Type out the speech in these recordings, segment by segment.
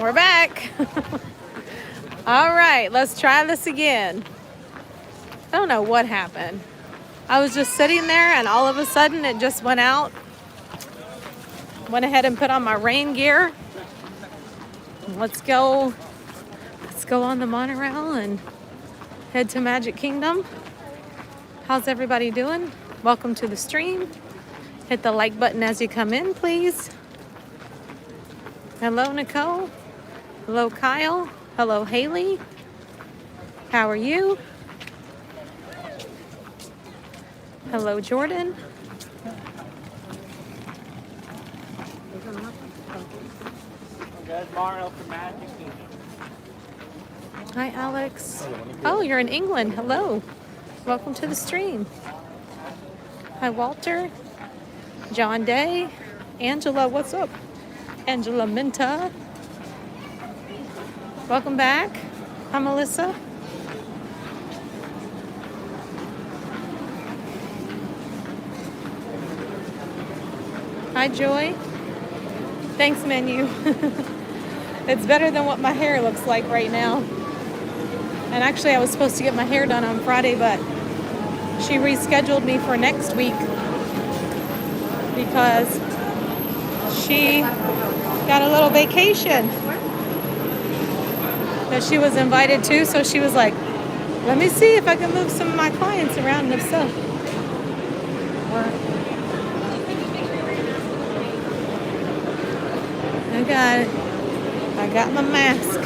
We're back. All right, let's try this again. I don't know what happened. I was just sitting there and all of a sudden it just went out. Went ahead and put on my rain gear. Let's go on the monorail and head to Magic Kingdom. How's everybody doing? Welcome to the stream. Hit the like button as you come in, please. Hello, Nicole. Hello, Kyle. Hello, Haley. How are you? Hello, Jordan. Hi, Alex. Oh, you're in England. Hello. Welcome to the stream. Hi, Walter. John Day. Angela, what's up? Angela Minta. Welcome back. Hi, Melissa. Hi, Joy. Thanks, menu. It's better than what my hair looks like right now. And actually, I was supposed to get my hair done on Friday, but she rescheduled me for next week because she got a little vacation that she was invited to. So she was like, let me see if I can move some of my clients around and if so. I got my mask.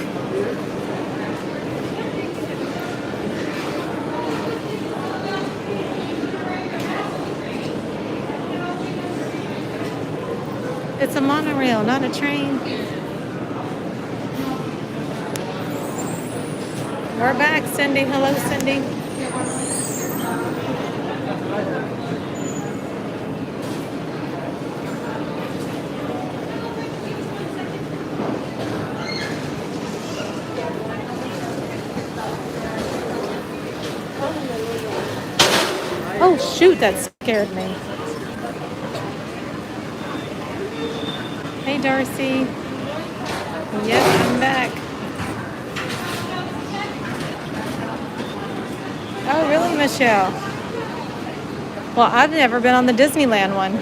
It's a monorail, not a train. We're back, Cindy. Hello, Cindy. Oh, shoot, that scared me. Hey, Darcy. Yes, I'm back. Oh, really, Michelle? Well, I've never been on the Disneyland one.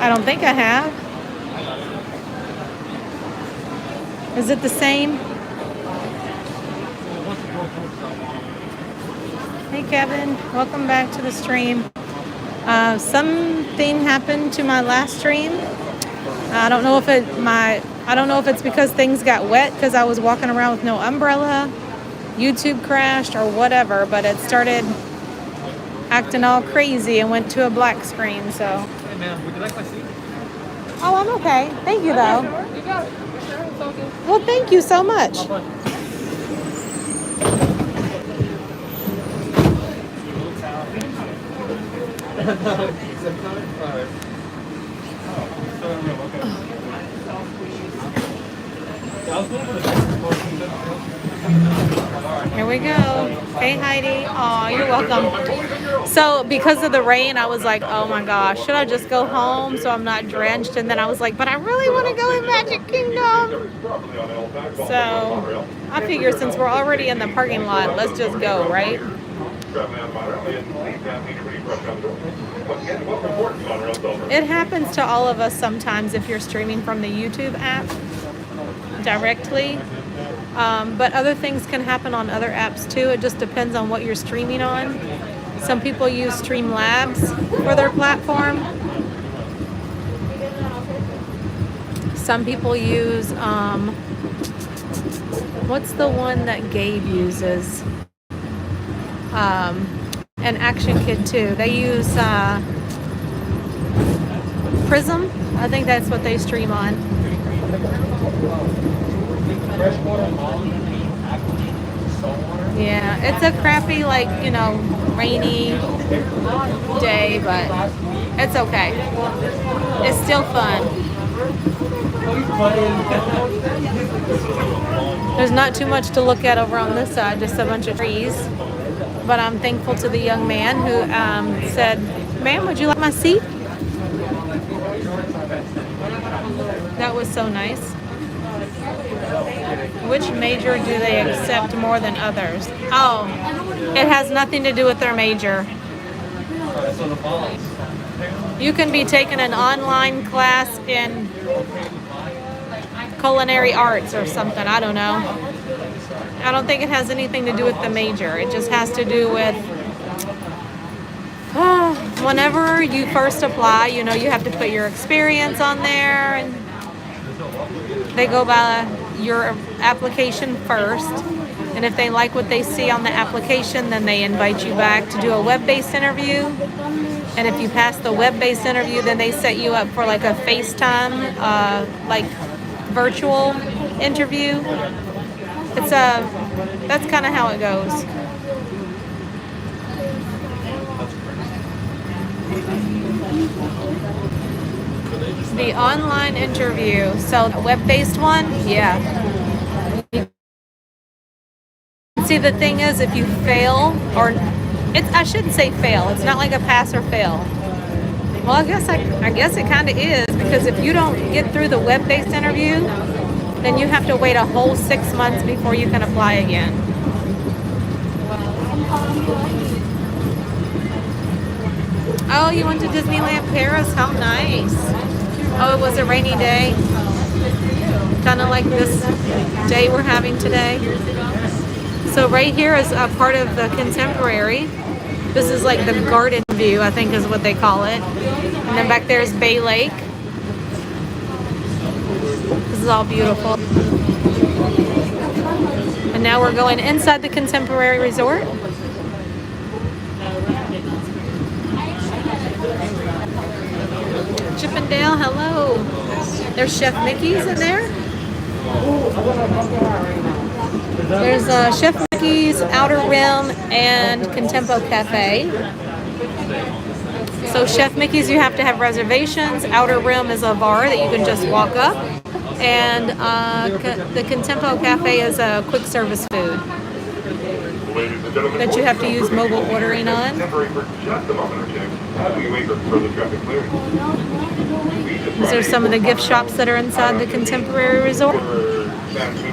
I don't think I have. Is it the same? Hey, Kevin. Welcome back to the stream. Something happened to my last stream. I don't know if it's because things got wet because I was walking around with no umbrella, YouTube crashed or whatever, but it started acting all crazy and went to a black screen. So. Hey man, would you like my seat? Oh, I'm okay. Thank you though. You got it. It's all good. Well, thank you so much. Here we go. Hey, Heidi. Oh, you're welcome. So because of the rain, I was like, oh my gosh, should I just go home so I'm not drenched? And then I was like, but I really want to go in Magic Kingdom. So I figure since we're already in the parking lot, let's just go, right? It happens to all of us sometimes if you're streaming from the YouTube app directly. But other things can happen on other apps too. It just depends on what you're streaming on. Some people use Streamlabs for their platform. Some people use, what's the one that Gabe uses? And Action Kid too. They use Prism. I think that's what they stream on. Yeah, it's a crappy, like, you know, rainy day, but it's okay. It's still fun. There's not too much to look at over on this side, just a bunch of trees. But I'm thankful to the young man who said, ma'am, would you like my seat? That was so nice. Which major do they accept more than others? Oh, it has nothing to do with their major. You can be taking an online class in culinary arts or something. I don't know. I don't think it has anything to do with the major. It just has to do with whenever you first apply, you know, you have to put your experience on there, and they go by your application first. And if they like what they see on the application, then they invite you back to do a web-based interview. And if you pass the web-based interview, then they set you up for like a FaceTime, like virtual interview. That's kind of how it goes. The online interview. So the web-based one, yeah. See, the thing is, if you fail, or I shouldn't say fail. It's not like a pass or fail. Well, I guess it kind of is, because if you don't get through the web-based interview, then you have to wait a whole 6 months before you can apply again. Oh, you went to Disneyland Paris? How nice. Oh, it was a rainy day. Kind of like this day we're having today. So right here is a part of the Contemporary. This is like the garden view, I think is what they call it. And then back there is Bay Lake. This is all beautiful. And now we're going inside the Contemporary Resort. Chippendale, hello. There's Chef Mickey's in there. There's Chef Mickey's, Outer Rim, and Contempo Cafe. So Chef Mickey's, you have to have reservations. Outer Rim is a bar that you can just walk up. And the Contempo Cafe is a quick service food that you have to use mobile ordering on. These are some of the gift shops that are inside the Contemporary Resort.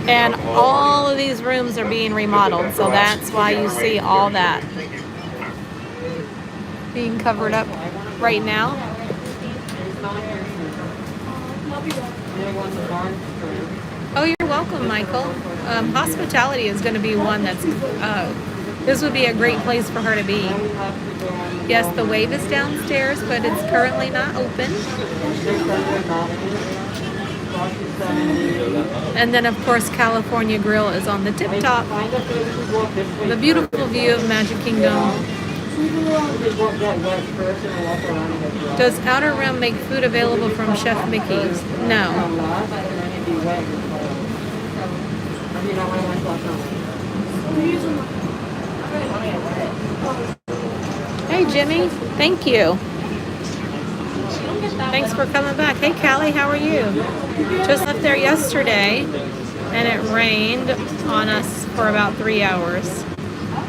And all of these rooms are being remodeled, so that's why you see all that being covered up right now. Oh, you're welcome, Michael. Hospitality is going to be one that's, this would be a great place for her to be. Yes, the Wave is downstairs, but it's currently not open. And then, of course, California Grill is on the tip top. The beautiful view of Magic Kingdom. Does Outer Rim make food available from Chef Mickey's? No. Hey, Jimmy. Thank you. Thanks for coming back. Hey, Callie, how are you? Just left there yesterday, and it rained on us for about 3 hours.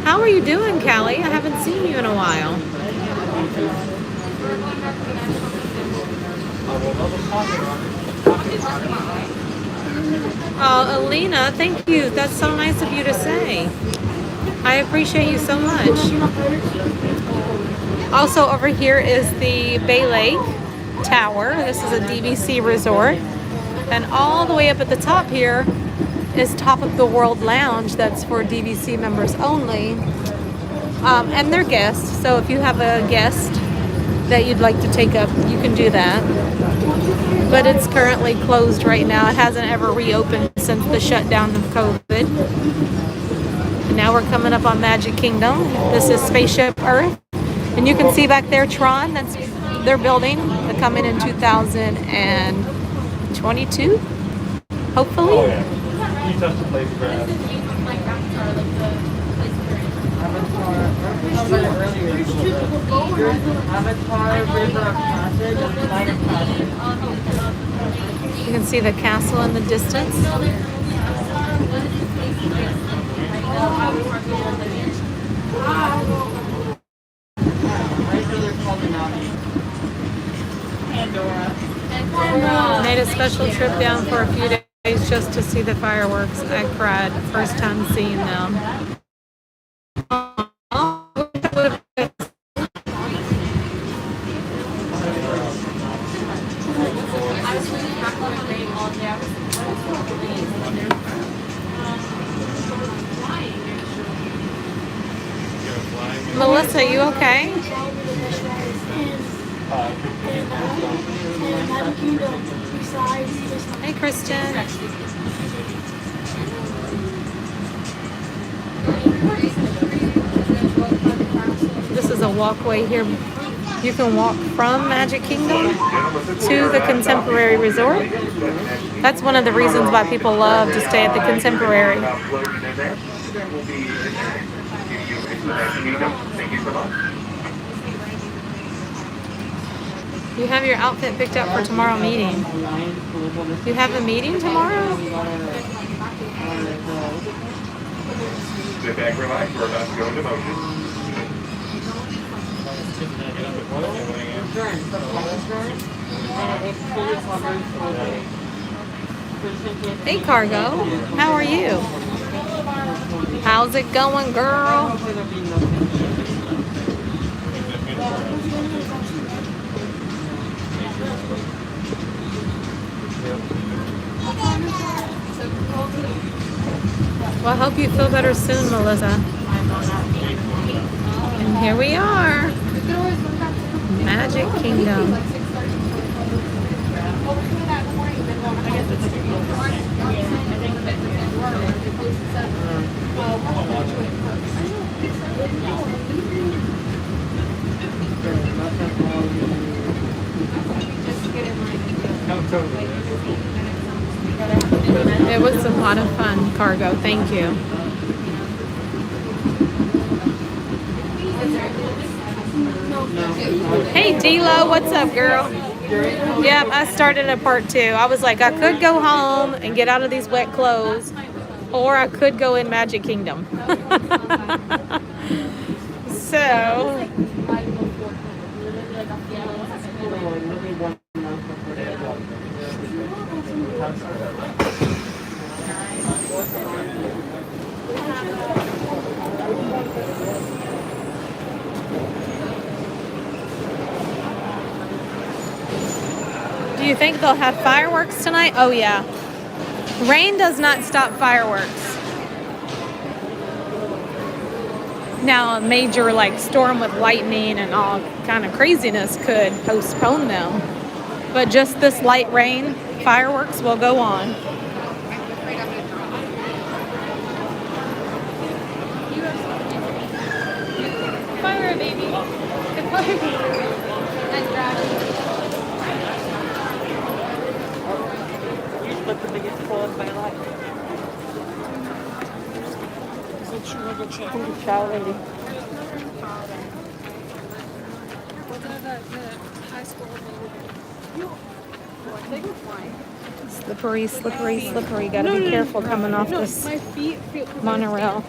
How are you doing, Callie? I haven't seen you in a while. Oh, Alina, thank you. That's so nice of you to say. I appreciate you so much. Also, over here is the Bay Lake Tower. This is a DVC resort. And all the way up at the top here is Top of the World Lounge. That's for DVC members only. And their guests. So if you have a guest that you'd like to take up, you can do that. But it's currently closed right now. It hasn't ever reopened since the shutdown of COVID. And now we're coming up on Magic Kingdom. This is Spaceship Earth. And you can see back there Tron, that's their building. They're coming in 2022, hopefully. Oh, yeah. You touched the place grass. You can see the castle in the distance. Made a special trip down for a few days just to see the fireworks. I cried first time seeing them. Melissa, you okay? Hey, Kristen. This is a walkway here. You can walk from Magic Kingdom to the Contemporary Resort. That's one of the reasons why people love to stay at the Contemporary. You have your outfit picked up for tomorrow meeting. You have a meeting tomorrow? Sit back, relax, we're about to go into motion. Hey, Cargo. How are you? How's it going, girl? Well, I hope you feel better soon, Melissa. And here we are. Magic Kingdom. It was a lot of fun, Cargo. Thank you. Hey, D-Lo, what's up, girl? Yep, I started a part 2. I was like, I could go home and get out of these wet clothes, or I could go in Magic Kingdom. So, do you think they'll have fireworks tonight? Oh, yeah. Rain does not stop fireworks. Now, a major like storm with lightning and all kind of craziness could postpone them. But just this light rain, fireworks will go on. Fire, baby. Fire, baby. But the biggest pull of my life. Ciao, lady. Slippery, slippery, slippery. Gotta be careful coming off this monorail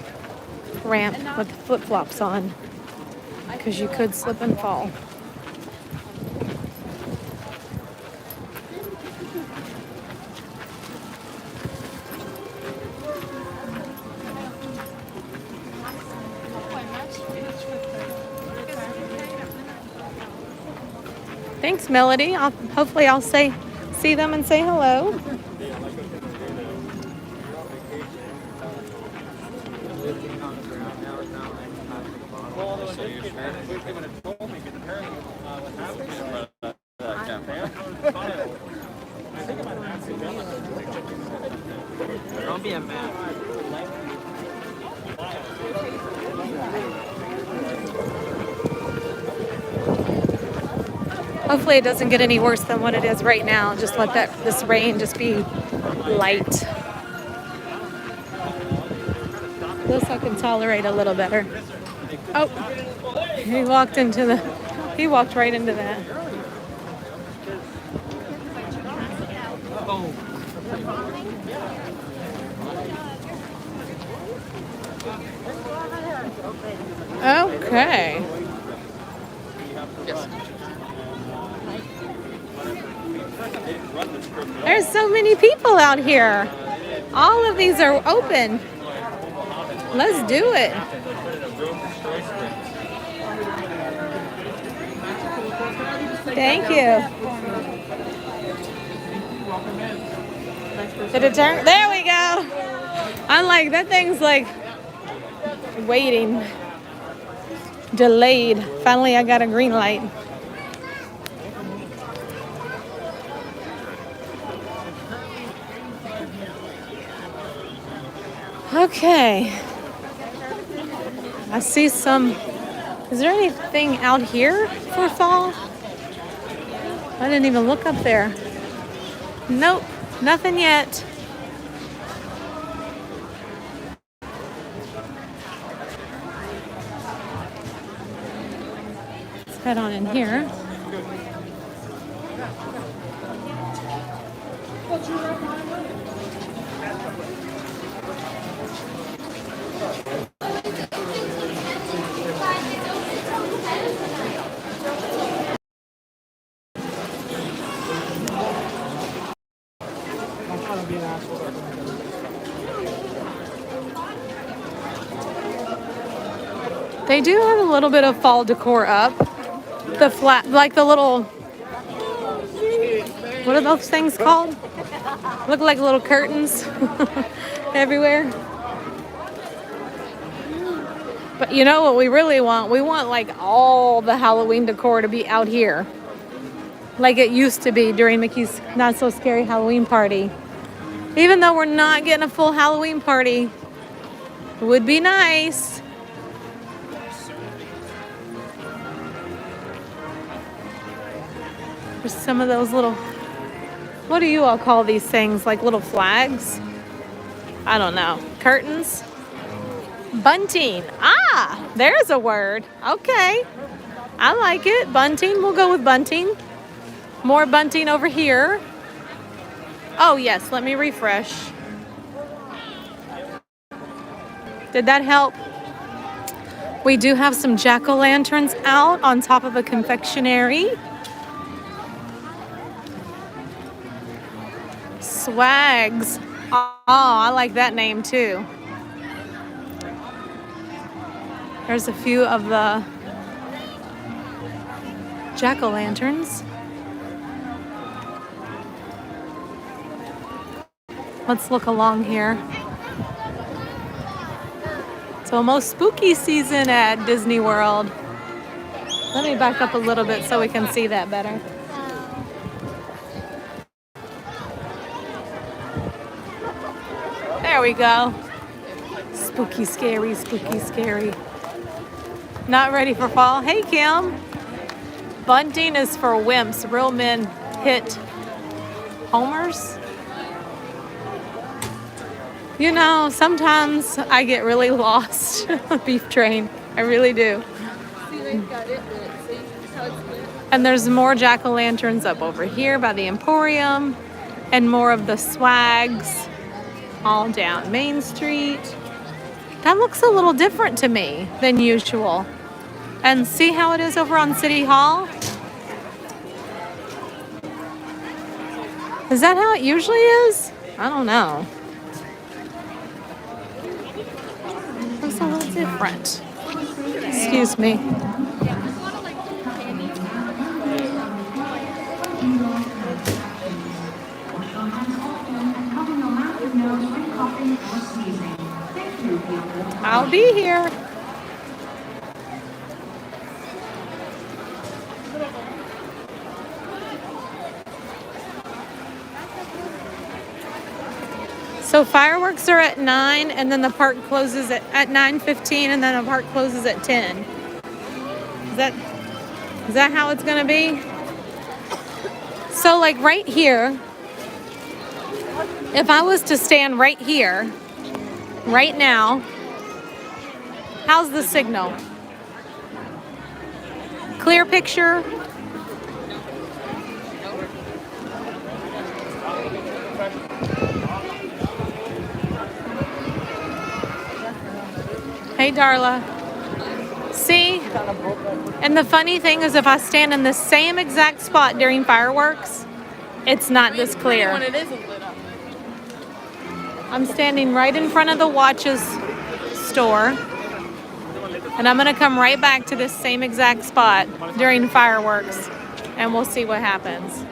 ramp with flip-flops on, because you could slip and fall. Thanks, Melody. Hopefully I'll see them and say hello. Don't be a man. Hopefully it doesn't get any worse than what it is right now. Just let this rain just be light. This I can tolerate a little better. Oh, he walked right into that. Okay. There's so many people out here. All of these are open. Let's do it. Thank you. Did it turn? There we go. I'm like, that thing's like waiting. Delayed. Finally, I got a green light. Okay. I see some. Is there anything out here for fall? I didn't even look up there. Nope, nothing yet. Let's head on in here. They do have a little bit of fall decor up. The flat, like the little, what are those things called? Look like little curtains everywhere. But you know what we really want? We want like all the Halloween decor to be out here. Like it used to be during Mickey's Not So Scary Halloween party. Even though we're not getting a full Halloween party, it would be nice. There's some of those little, what do you all call these things? Like little flags? I don't know. Curtains? Bunting. Ah, there's a word. Okay. I like it. Bunting. We'll go with bunting. More bunting over here. Oh, yes. Let me refresh. Did that help? We do have some jack-o'-lanterns out on top of a confectionery. Swags. Oh, I like that name too. There's a few of the jack-o'-lanterns. Let's look along here. It's almost spooky season at Disney World. Let me back up a little bit so we can see that better. There we go. Spooky, scary, spooky, scary. Not ready for fall. Hey, Kim. Bunting is for wimps. Real men hit homers. You know, sometimes I get really lost on Beef Train. I really do. And there's more jack-o'-lanterns up over here by the Emporium. And more of the swags all down Main Street. That looks a little different to me than usual. And see how it is over on City Hall? Is that how it usually is? I don't know. Looks a little different. Excuse me. I'll be here. So fireworks are at 9, and then the park closes at 9:15, and then the park closes at 10. Is that how it's gonna be? So like right here, if I was to stand right here, right now, how's the signal? Clear picture? Hey, Darla. See? And the funny thing is if I stand in the same exact spot during fireworks, it's not this clear. When it isn't lit up. I'm standing right in front of the watches store. And I'm gonna come right back to this same exact spot during fireworks, and we'll see what happens.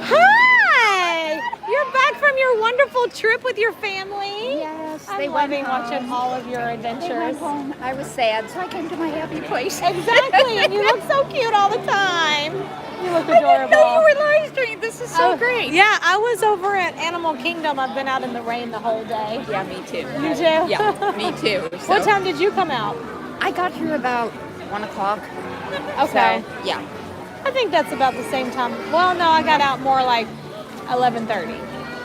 Hi! You're back from your wonderful trip with your family. Yes, I'm they loving went home. watching all of your They went adventures. home. I was sad, so I came to my happy place. Exactly, and you look so cute all the time. You look I adorable. didn't know you were live streaming. This is so great. Yeah, I was over at Animal Kingdom. I've been out in the rain the whole day. Yeah, me too. You too? Yeah, me too. So What time did you come out? I got here about 1 o'clock. Okay. So, yeah. I think that's about the same time. Well, no, I got out more like 11:30.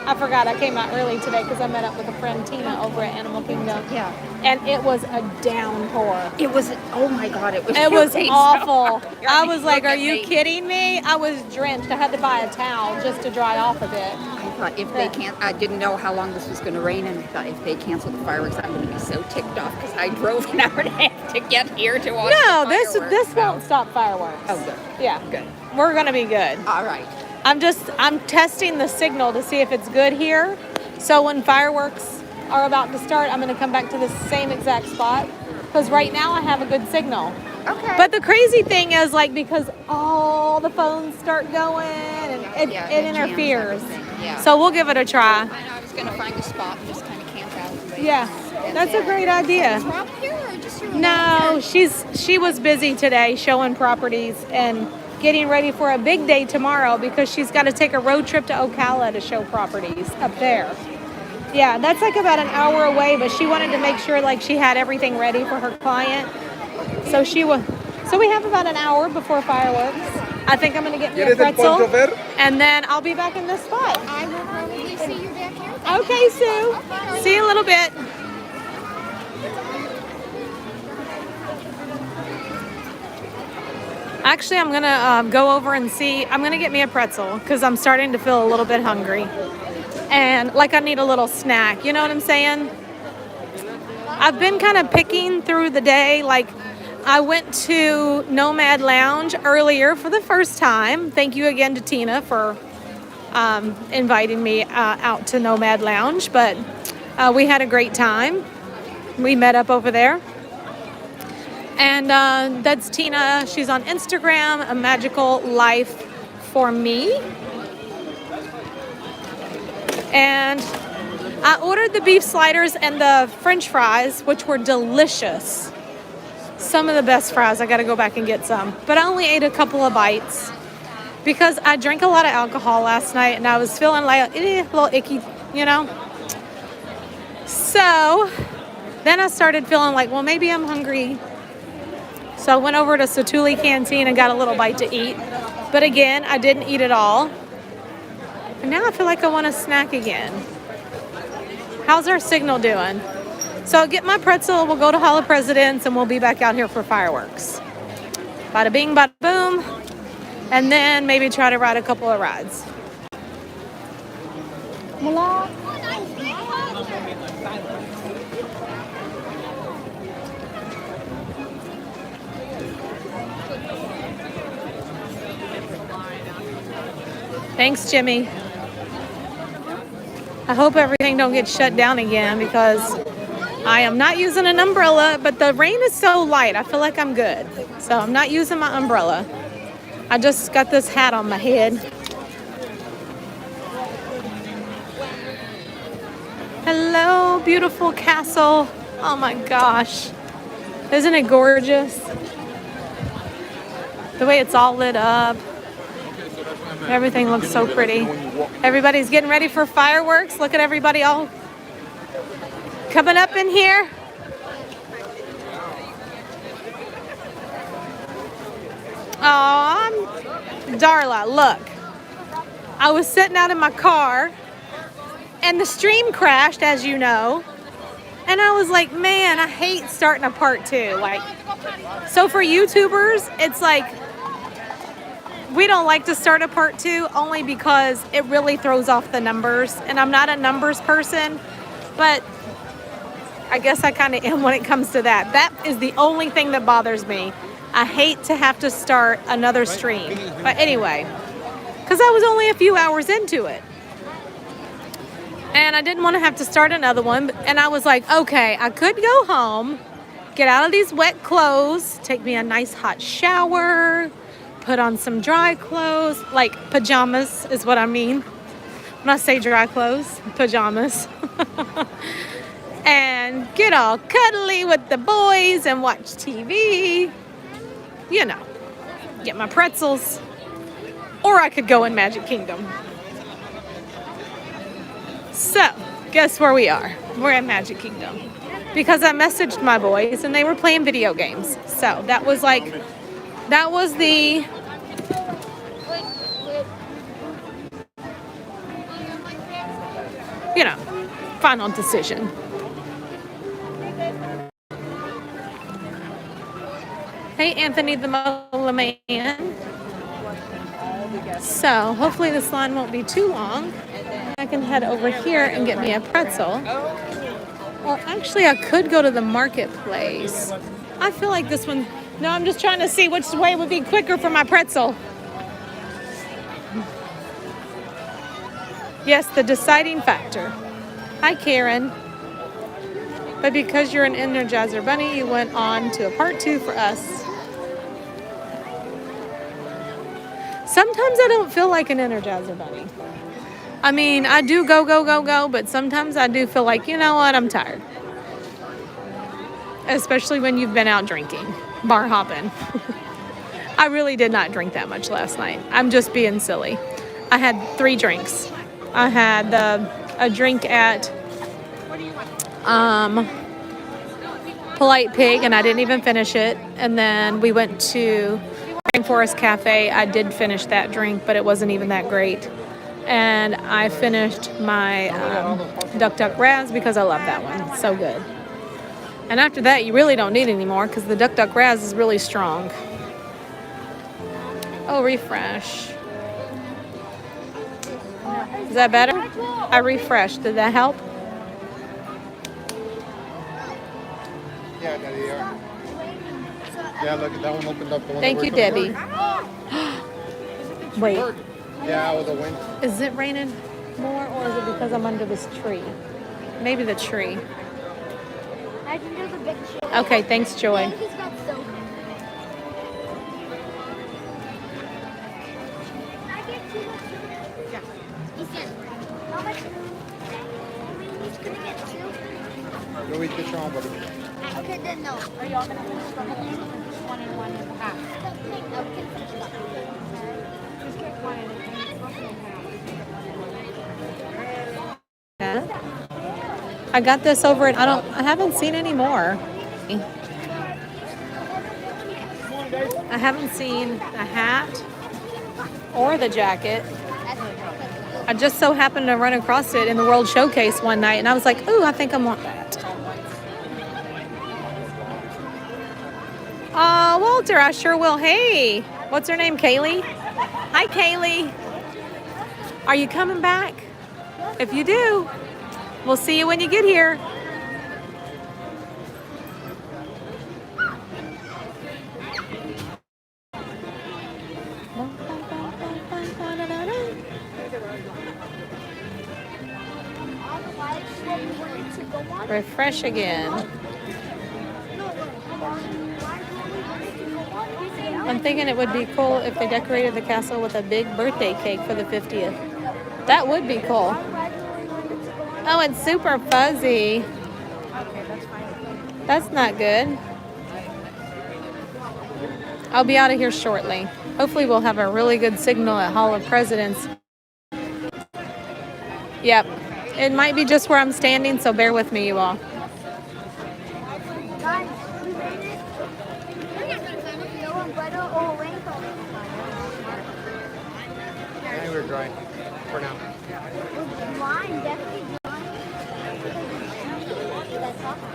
I forgot I came out early today because I met up with a friend, Tina, over at Animal Kingdom. Yeah. And it was a downpour. It was, oh my God, it was It was really awful. so- I was like, Look are at you me. kidding me? I was drenched. I had to buy a towel just to dry off a bit. I thought if they can't, I didn't know how long this was going to rain, and I thought if they canceled the fireworks, I'm going to be so ticked off because I drove an hour and a half to get here to watch No, the this fireworks. won't stop fireworks. Oh, good. Yeah. Good. We're gonna be good. All right. I'm testing the signal to see if it's good here. So when fireworks are about to start, I'm gonna come back to the same exact spot. Because right now I have a good signal. Okay. But the crazy thing is, like, because all the phones start going and it jams interferes. everything, yeah. So we'll give it a try. I know I was going to find a spot and just kind of camp out. And wait. Yeah, that's a great idea. Is Rob here or just your No, she was busy today showing properties and getting ready for a big day tomorrow because she's got to take a road trip to Ocala to show properties up there. Yeah, that's like about an hour away, but she wanted to make sure like she had everything ready for her client. So we have about an hour before fireworks. I think I'm going to get me a pretzel, and then I'll be back in this spot. I will probably see you back here. Okay, Sue. See you in a little bit. Actually, I'm going to go over and see. I'm going to get me a pretzel because I'm starting to feel a little bit hungry. And like I need a little snack. You know what I'm saying? I've been kind of picking through the day. Like I went to Nomad Lounge earlier for the first time. Thank you again to Tina for inviting me out to Nomad Lounge. But we had a great time. We met up over there. And that's Tina. She's on Instagram, A Magical Life for Me. And I ordered the beef sliders and the French fries, which were delicious. Some of the best fries. I got to go back and get some. But I only ate a couple of bites because I drank a lot of alcohol last night and I was feeling like a little icky, you know. So then I started feeling like, well, maybe I'm hungry. So I went over to Satuli Canteen and got a little bite to eat. But again, I didn't eat it all. And now I feel like I want a snack again. How's our signal doing? So I'll get my pretzel, we'll go to Hall of Presidents, and we'll be back out here for fireworks. Bada bing, bada boom. And then maybe try to ride a couple of rides. Thanks, Jimmy. I hope everything don't get shut down again because I am not using an umbrella, but the rain is so light. I feel like I'm good. So I'm not using my umbrella. I just got this hat on my head. Hello, beautiful castle. Oh my gosh. Isn't it gorgeous? The way it's all lit up. Everything looks so pretty. Everybody's getting ready for fireworks. Look at everybody all coming up in here. Oh, Darla, look. I was sitting out in my car and the stream crashed, as you know. And I was like, man, I hate starting a part two. Like, so for YouTubers, it's like, we don't like to start a part two only because it really throws off the numbers. And I'm not a numbers person, but I guess I kind of am when it comes to that. That is the only thing that bothers me. I hate to have to start another stream. But anyway, because I was only a few hours into it. And I didn't want to have to start another one. And I was like, okay, I could go home, get out of these wet clothes, take me a nice hot shower, put on some dry clothes, like pajamas is what I mean. When I say dry clothes, pajamas. And get all cuddly with the boys and watch TV. You know, get my pretzels. Or I could go in Magic Kingdom. So, guess where we are? We're at Magic Kingdom. Because I messaged my boys and they were playing video games. So, that was the final decision. Hey, Anthony the Mola Man. So, hopefully this line won't be too long. I can head over here and get me a pretzel. Or actually, I could go to the marketplace. I feel like this one... No, I'm just trying to see which way would be quicker for my pretzel. Yes, the deciding factor. Hi, Karen. But because you're an Energizer Bunny, you went on to a part 2 for us. Sometimes I don't feel like an Energizer Bunny. I mean, I do go, but sometimes I do feel like, you know what, I'm tired. Especially when you've been out drinking, bar hopping. I really did not drink that much last night. I'm just being silly. I had 3 drinks. I had a drink at Polite Pig, and I didn't even finish it. And then we went to Rainforest Cafe. I did finish that drink, but it wasn't even that great. And I finished my Duck Duck Raz because I love that one. So good. And after that, you really don't need any more because the Duck Duck Raz is really strong. Oh, refresh. Is that better? I refreshed. Did that help? Yeah, they are. Yeah, look, that one opened up. The one Thank you, Debbie. Wait. Yeah, with the wind. Is it raining more or is it because I'm under this tree? Maybe the tree. I can do the big shit. Okay, thanks, Joy. He's got soap. I get too much. Yeah. Ethan, how much? He's gonna get 2. Go eat this wrong, buddy. Okay, then no. Are y'all gonna finish the whole thing? Just 1 and 1 and a half. No, we can finish that. Just get 1 and a half. Yeah. I got this over at, I haven't seen any more. I haven't seen the hat or the jacket. I just so happened to run across it in the World Showcase one night and I was like, ooh, I think I want that. Walter, I sure will. Hey, what's her name, Kaylee? Hi, Kaylee. Are you coming back? If you do, we'll see you when you get here. Refresh again. I'm thinking it would be cool if they decorated the castle with a big birthday cake for the 50th. That would be cool. Oh, it's super fuzzy. That's not good. I'll be out of here shortly. Hopefully we'll have a really good signal at Hall of Presidents. Yep. It might be just where I'm standing, so bear with me, you all. Yeah, we're dry for now. Blind, definitely blind. That's awesome.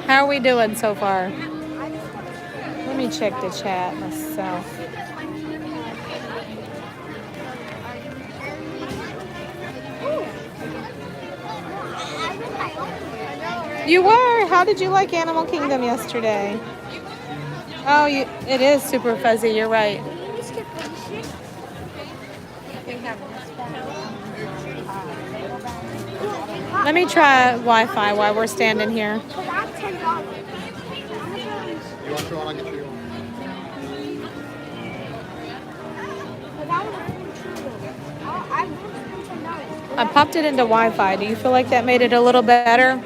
How are we doing so far? Let me check the chat myself. You were. How did you like Animal Kingdom yesterday? Oh, it is super fuzzy. You're right. Let me try Wi-Fi while we're standing here. You want to? I'll get you. I popped it into Wi-Fi. Do you feel like that made it a little better?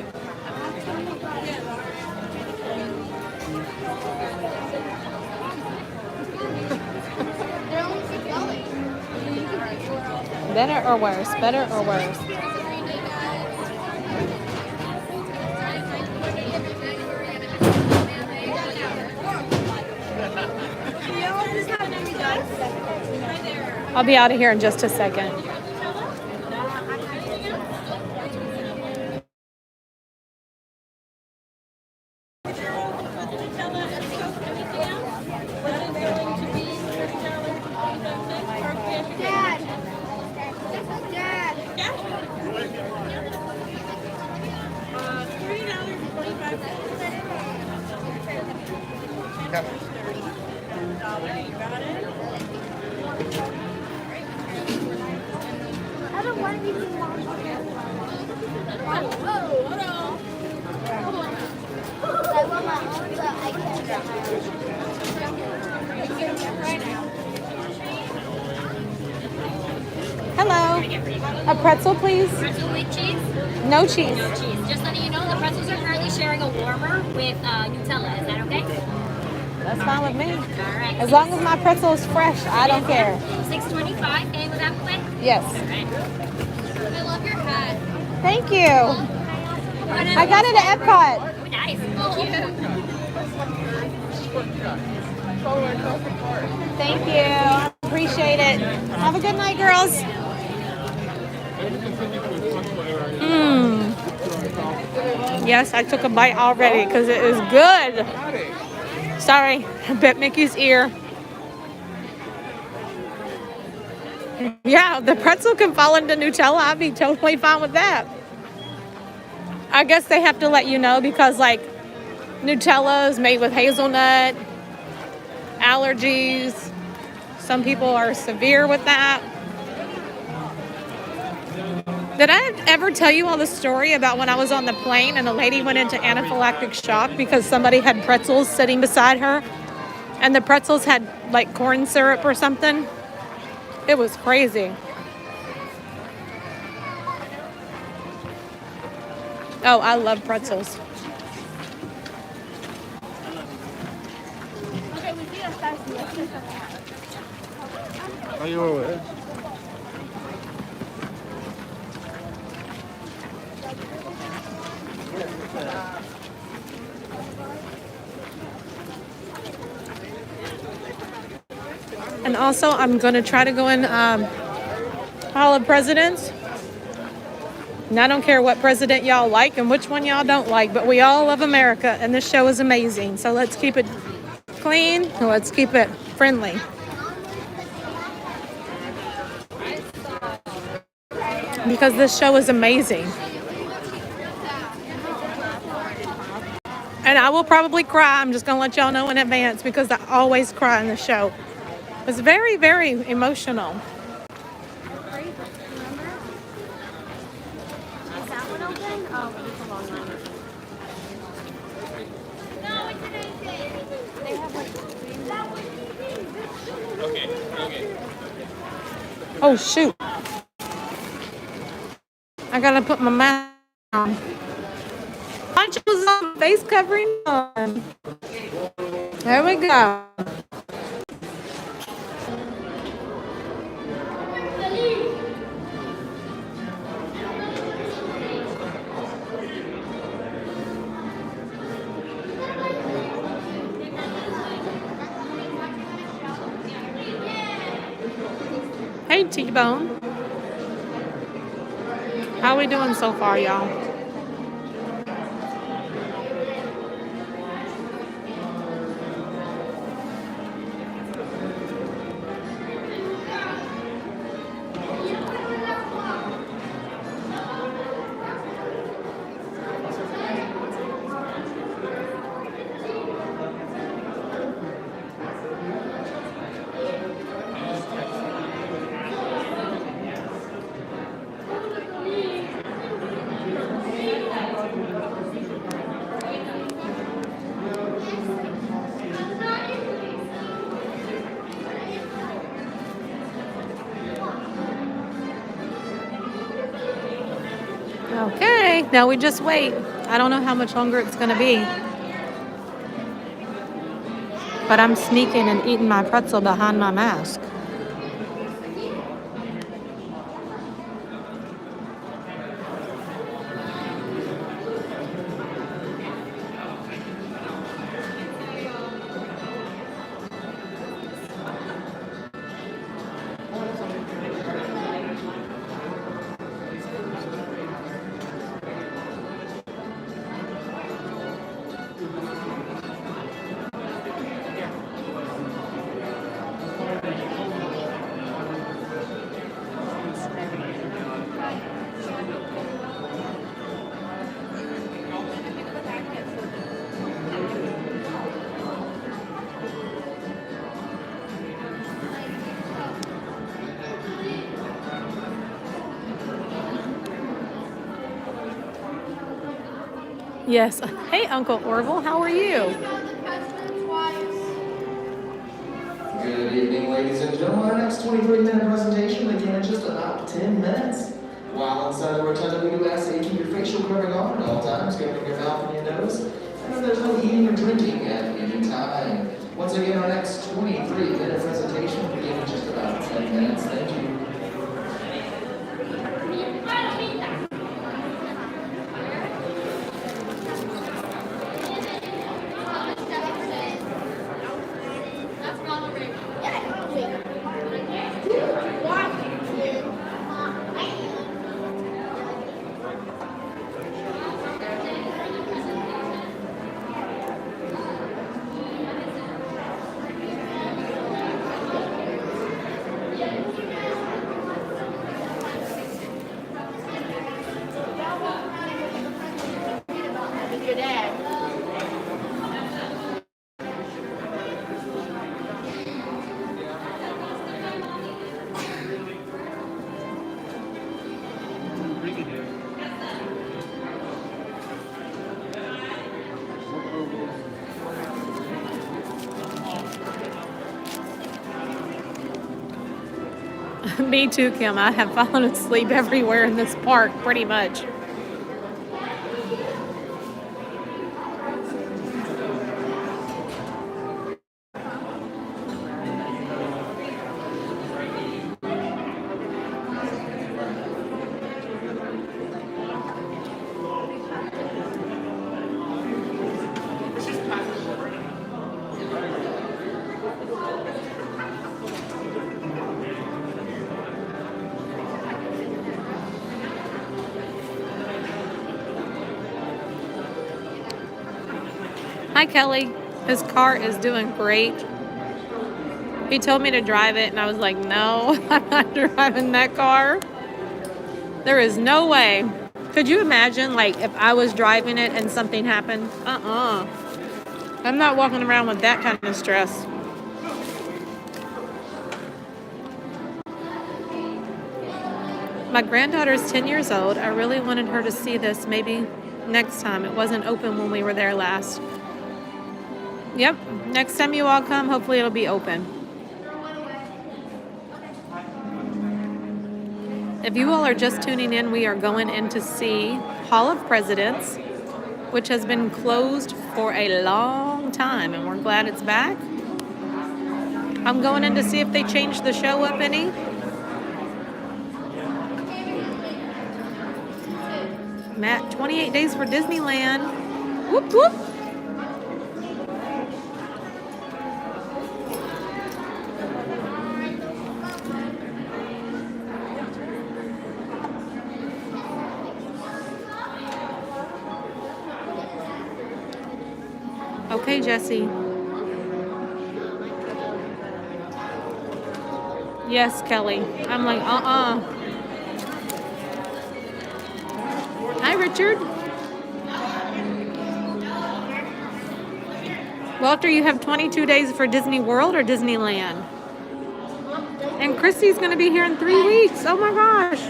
Better or worse? Better or worse? I'll be out of here in just a second. Hello. A pretzel, please? Pretzel with cheese? No cheese. No cheese. Just letting you know, the pretzels are currently sharing a warmer with Nutella. Is that okay? That's fine with me. All right. As long as my pretzel is fresh, I don't care. $6.25. Okay with that quick? Yes. All right. I love your hat. Thank you. I got it at Epcot. Oh, nice. Thank you. Appreciate it. Have a good night, girls. Yes, I took a bite already because it is good. Sorry, I bit Mickey's ear. Yeah, the pretzel can fall into Nutella. I'd be totally fine with that. I guess they have to let you know because, like, Nutella is made with hazelnut, allergies. Some people are severe with that. Did I ever tell you all the story about when I was on the plane and a lady went into anaphylactic shock because somebody had pretzels sitting beside her and the pretzels had like corn syrup or something? It was crazy. Oh, I love pretzels. Are you aware? And also, I'm going to try to go in Hall of Presidents. And I don't care what president y'all like and which one y'all don't like, but we all love America, and this show is amazing. So let's keep it clean, and let's keep it friendly. Because this show is amazing. And I will probably cry. I'm just going to let y'all know in advance because I always cry in the show. It's very, very emotional. Oh, shoot. I gotta put my mask on. Ponchos on, face covering on. There we go. Hey, T-Bone. How we doing so far, y'all? Okay, now we just wait. I don't know how much longer it's going to be. But I'm sneaking and eating my pretzel behind my mask. Yes. Hey, Uncle Orville, how are you? Good evening, ladies and gentlemen. Our next 23-minute presentation will begin in just about 10 minutes. While inside the Wartella, we do ask that you keep your facial covering on at all times, covering your mouth and your nose, and that there's no eating or drinking at any time. Once again, our next 23-minute presentation will begin in just about 10 minutes. Thank you. Me too, Kim. I have fallen asleep everywhere in this park, pretty much. Hi, Kelly. His car is doing great. He told me to drive it, and I was like, no, I'm not driving that car. There is no way. Could you imagine, like, if I was driving it and something happened? I'm not walking around with that kind of stress. My granddaughter's 10 years old. I really wanted her to see this maybe next time. It wasn't open when we were there last. Yep, next time you all come, hopefully it'll be open. If you all are just tuning in, we are going in to see Hall of Presidents, which has been closed for a long time, and we're glad it's back. I'm going in to see if they changed the show up any. Matt, 28 days for Disneyland. Whoop, whoop. Okay, Jesse. Yes, Kelly. I'm like, Hi, Richard. Walter, you have 22 days for Disney World or Disneyland? And Christy's going to be here in 3 weeks. Oh my gosh.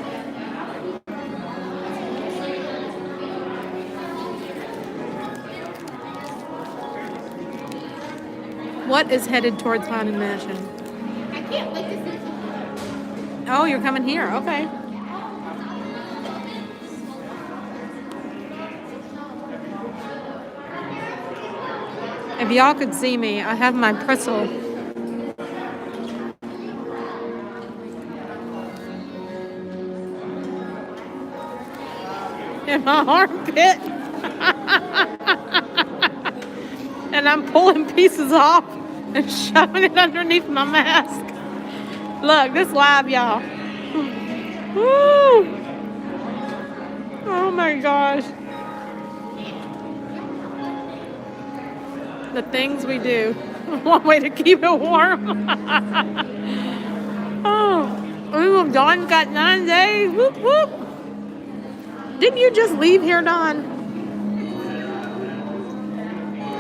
What is headed towards Haunted Mansion? I can't wait to see. Oh, you're coming here. Okay. If y'all could see me, I have my pretzel in my armpit. And I'm pulling pieces off and shoving it underneath my mask. Look, this live, y'all. Woo! Oh my gosh. The things we do. One way to keep it warm. Oh, ooh, Dawn got 9 days. Whoop, whoop. Didn't you just leave here, Dawn?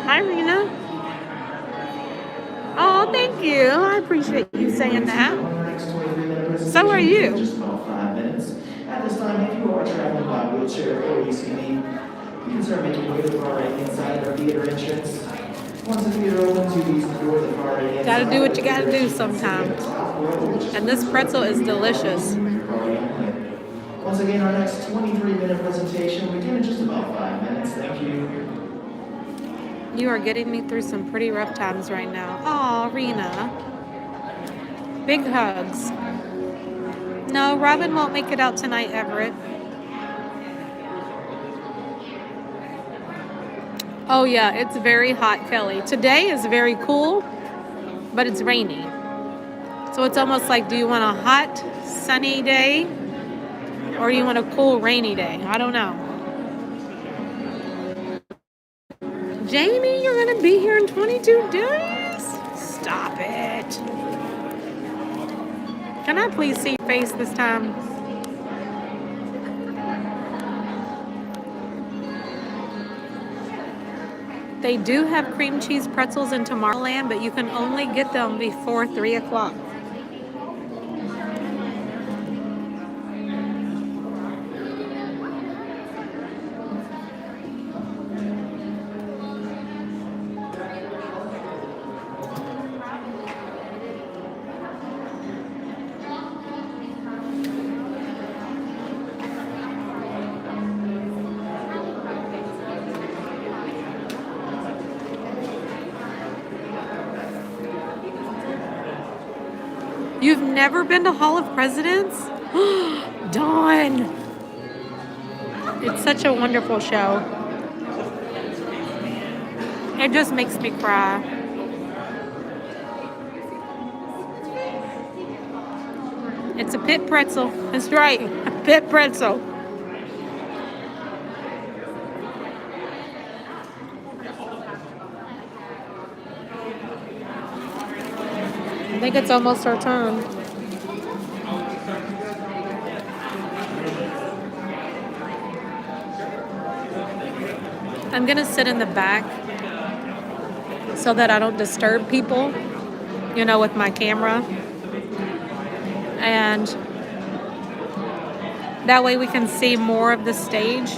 Hi, Rena. Oh, thank you. I appreciate you saying that. So are you. Just about 5 minutes. At this time, if you are traveling by wheelchair or UCD, you can start making your way to the far right hand side of our theater entrance. Once the theater opens, you use the door to the far right hand side. Gotta do what you gotta do sometimes. And this pretzel is delicious. Once again, our next 23-minute presentation will begin in just about 5 minutes. Thank you. You are getting me through some pretty rough times right now. Aw, Rena. Big hugs. No, Robin won't make it out tonight, Everett. Oh yeah, it's very hot, Kelly. Today is very cool, but it's rainy. So it's almost like, do you want a hot, sunny day? Or do you want a cool, rainy day? I don't know. Jamie, you're going to be here in 22 days? Stop it. Can I please see your face this time? They do have cream cheese pretzels in Tomorrowland, but you can only get them before 3 o'clock. You've never been to Hall of Presidents? Dawn! It's such a wonderful show. It just makes me cry. It's a pit pretzel. That's right, a pit pretzel. I think it's almost our turn. I'm gonna sit in the back so that I don't disturb people, you know, with my camera. And that way we can see more of the stage.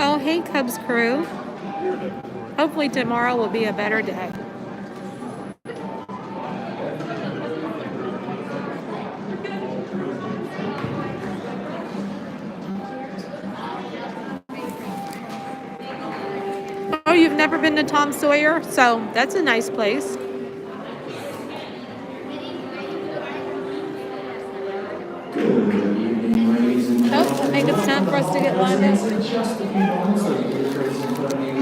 Oh, hey, Cubs crew. Hopefully tomorrow will be a better day. Oh, you've never been to Tom Sawyer? So that's a nice place. Oh, I think it's time for us to get lined up. In just a few moments, so you get your trays in front of you.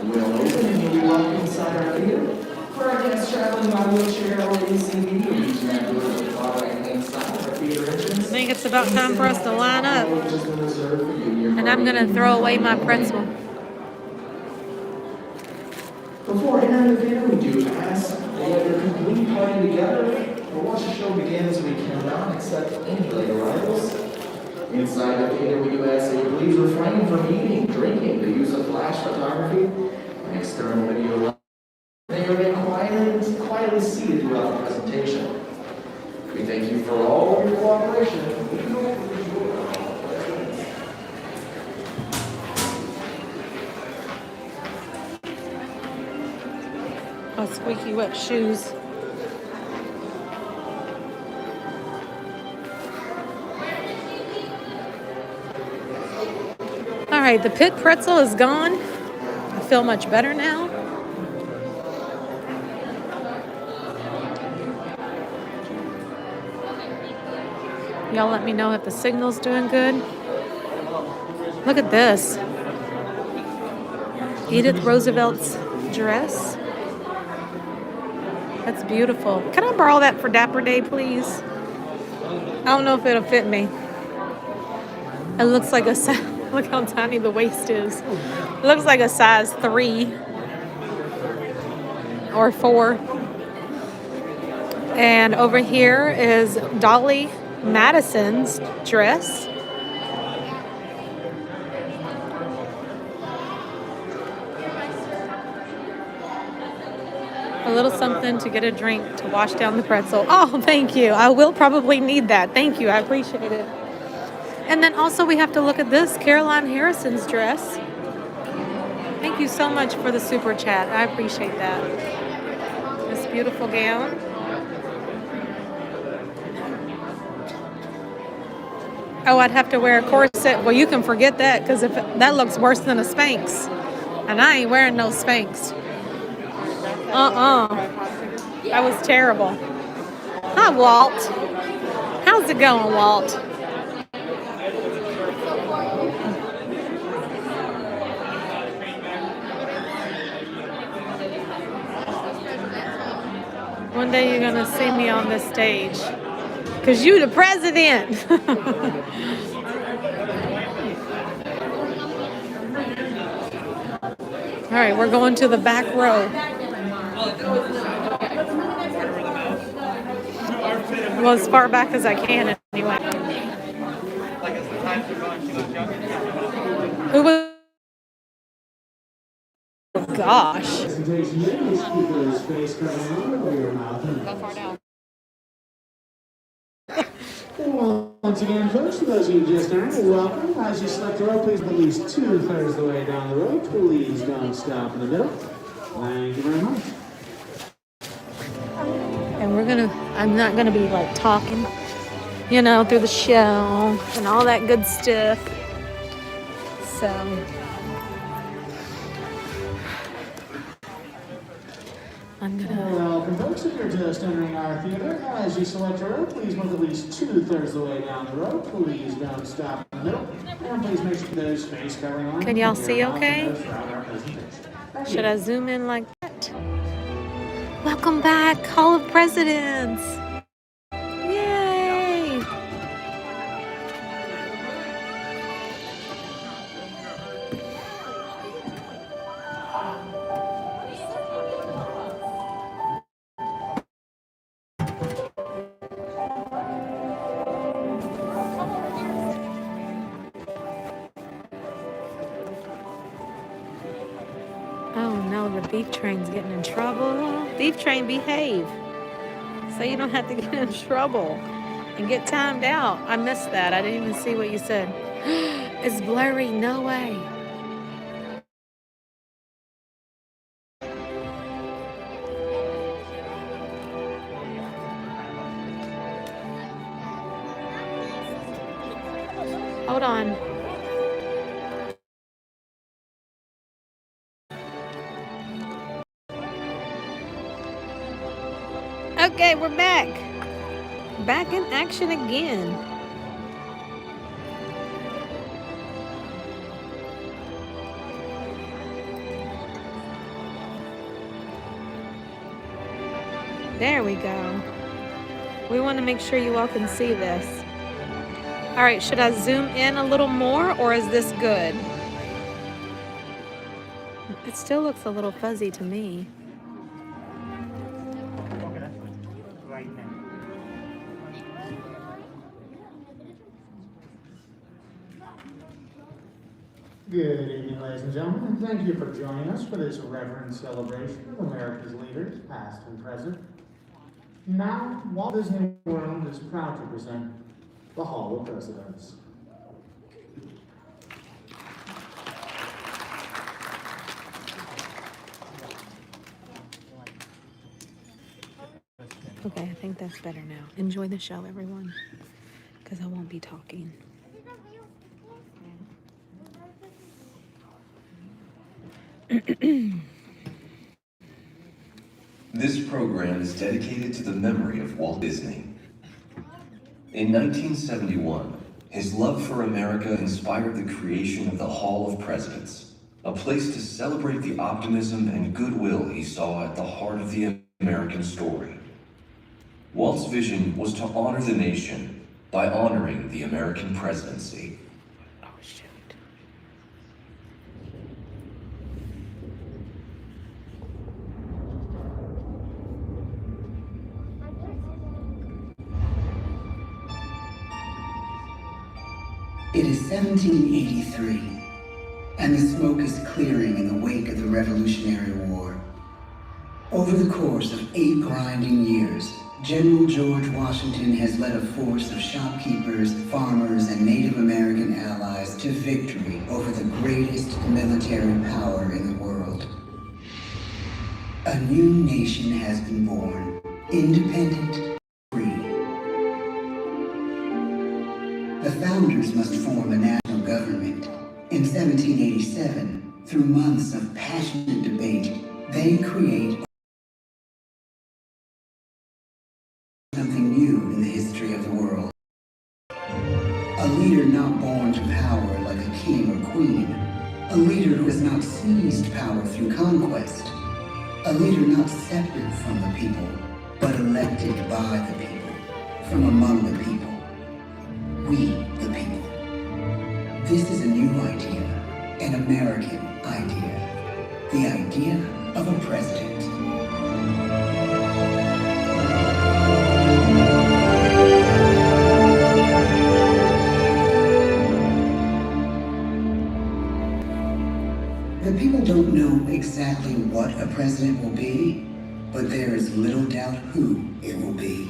We'll open and you'll be welcome inside our theater. For our guests traveling by wheelchair or ACV, you'll reach that door to the far right-hand side of our theater entrance. I think it's about time for us to line up. And I'm going to throw away my pretzel. Before entering the theater, we do ask that your complete party together. But once the show begins, we cannot accept any late arrivals. Inside the theater, we do ask that you please refrain from eating, drinking, the use of flash photography, and external video. They remain quietly seated throughout the presentation. We thank you for all of your cooperation. my squeaky wet shoes. All right, the pit pretzel is gone. I feel much better now. Y'all let me know if the signal's doing good. Look at this. Edith Roosevelt's dress. That's beautiful. Can I borrow that for Dapper Day, please? I don't know if it'll fit me. It looks like a size, look how tiny the waist is. It looks like a size 3 or 4. And over here is Dolly Madison's dress. A little something to get a drink to wash down the pretzel. Oh, thank you. I will probably need that. Thank you. I appreciate it. And then also we have to look at this, Caroline Harrison's dress. Thank you so much for the super chat. I appreciate that. This beautiful gown. Oh, I'd have to wear a corset. Well, you can forget that because if that looks worse than a Spanx. And I ain't wearing no Spanx. That was terrible. Hi, Walt. How's it going, Walt? One day you're going to see me on this stage. Because you the president. All right, we're going to the back row. Well, as far back as I can, anyway. Who was? Oh, gosh. Go far down. Once again, folks, for those of you who just entered, welcome. As you select a row, please at least 2/3 of the way down the road. Please don't stop in the middle. Thank you very much. And I'm not gonna be like talking, you know, through the show and all that good stuff. So I'm gonna. Welcome, folks. If you're just entering our theater, as you select a row, please move at least 2/3 of the way down the road. Please don't stop in the middle. And please make sure there's face covering on. Can y'all see okay? Should I zoom in like that? Welcome back, Hall of Presidents. Yay! Oh no, the beef train's getting in trouble. Beef train, behave. So you don't have to get in trouble and get timed out. I missed that. I didn't even see what you said. It's blurry. No way. Hold on. Okay, we're back. Back in action again. There we go. We want to make sure you all can see this. All right, should I zoom in a little more or is this good? It still looks a little fuzzy to me. Good evening, ladies and gentlemen, and thank you for joining us for this reverend celebration of America's leaders, past and present. Now, Walt Disney World is proud to present the Hall of Presidents. Okay, I think that's better now. Enjoy the show, everyone, because I won't be talking. This program is dedicated to the memory of Walt Disney. In 1971, his love for America inspired the creation of the Hall of Presidents, a place to celebrate the optimism and goodwill he saw at the heart of the American story. Walt's vision was to honor the nation by honoring the American presidency. Oh, shoot. It is 1783, and the smoke is clearing in the wake of the Revolutionary War. Over the course of 8 grinding years, General George Washington has led a force of shopkeepers, farmers, and Native American allies to victory over the greatest military power in the world. A new nation has been born, independent, free. The founders must form a national government. In 1787, through months of passionate debate, they create something new in the history of the world. A leader not born to power like a king or queen. A leader who has not seized power through conquest. A leader not separate from the people, but elected by the people, from among the people. We, the people. This is a new idea, an American idea. The idea of a president. The people don't know exactly what a president will be, but there is little doubt who it will be.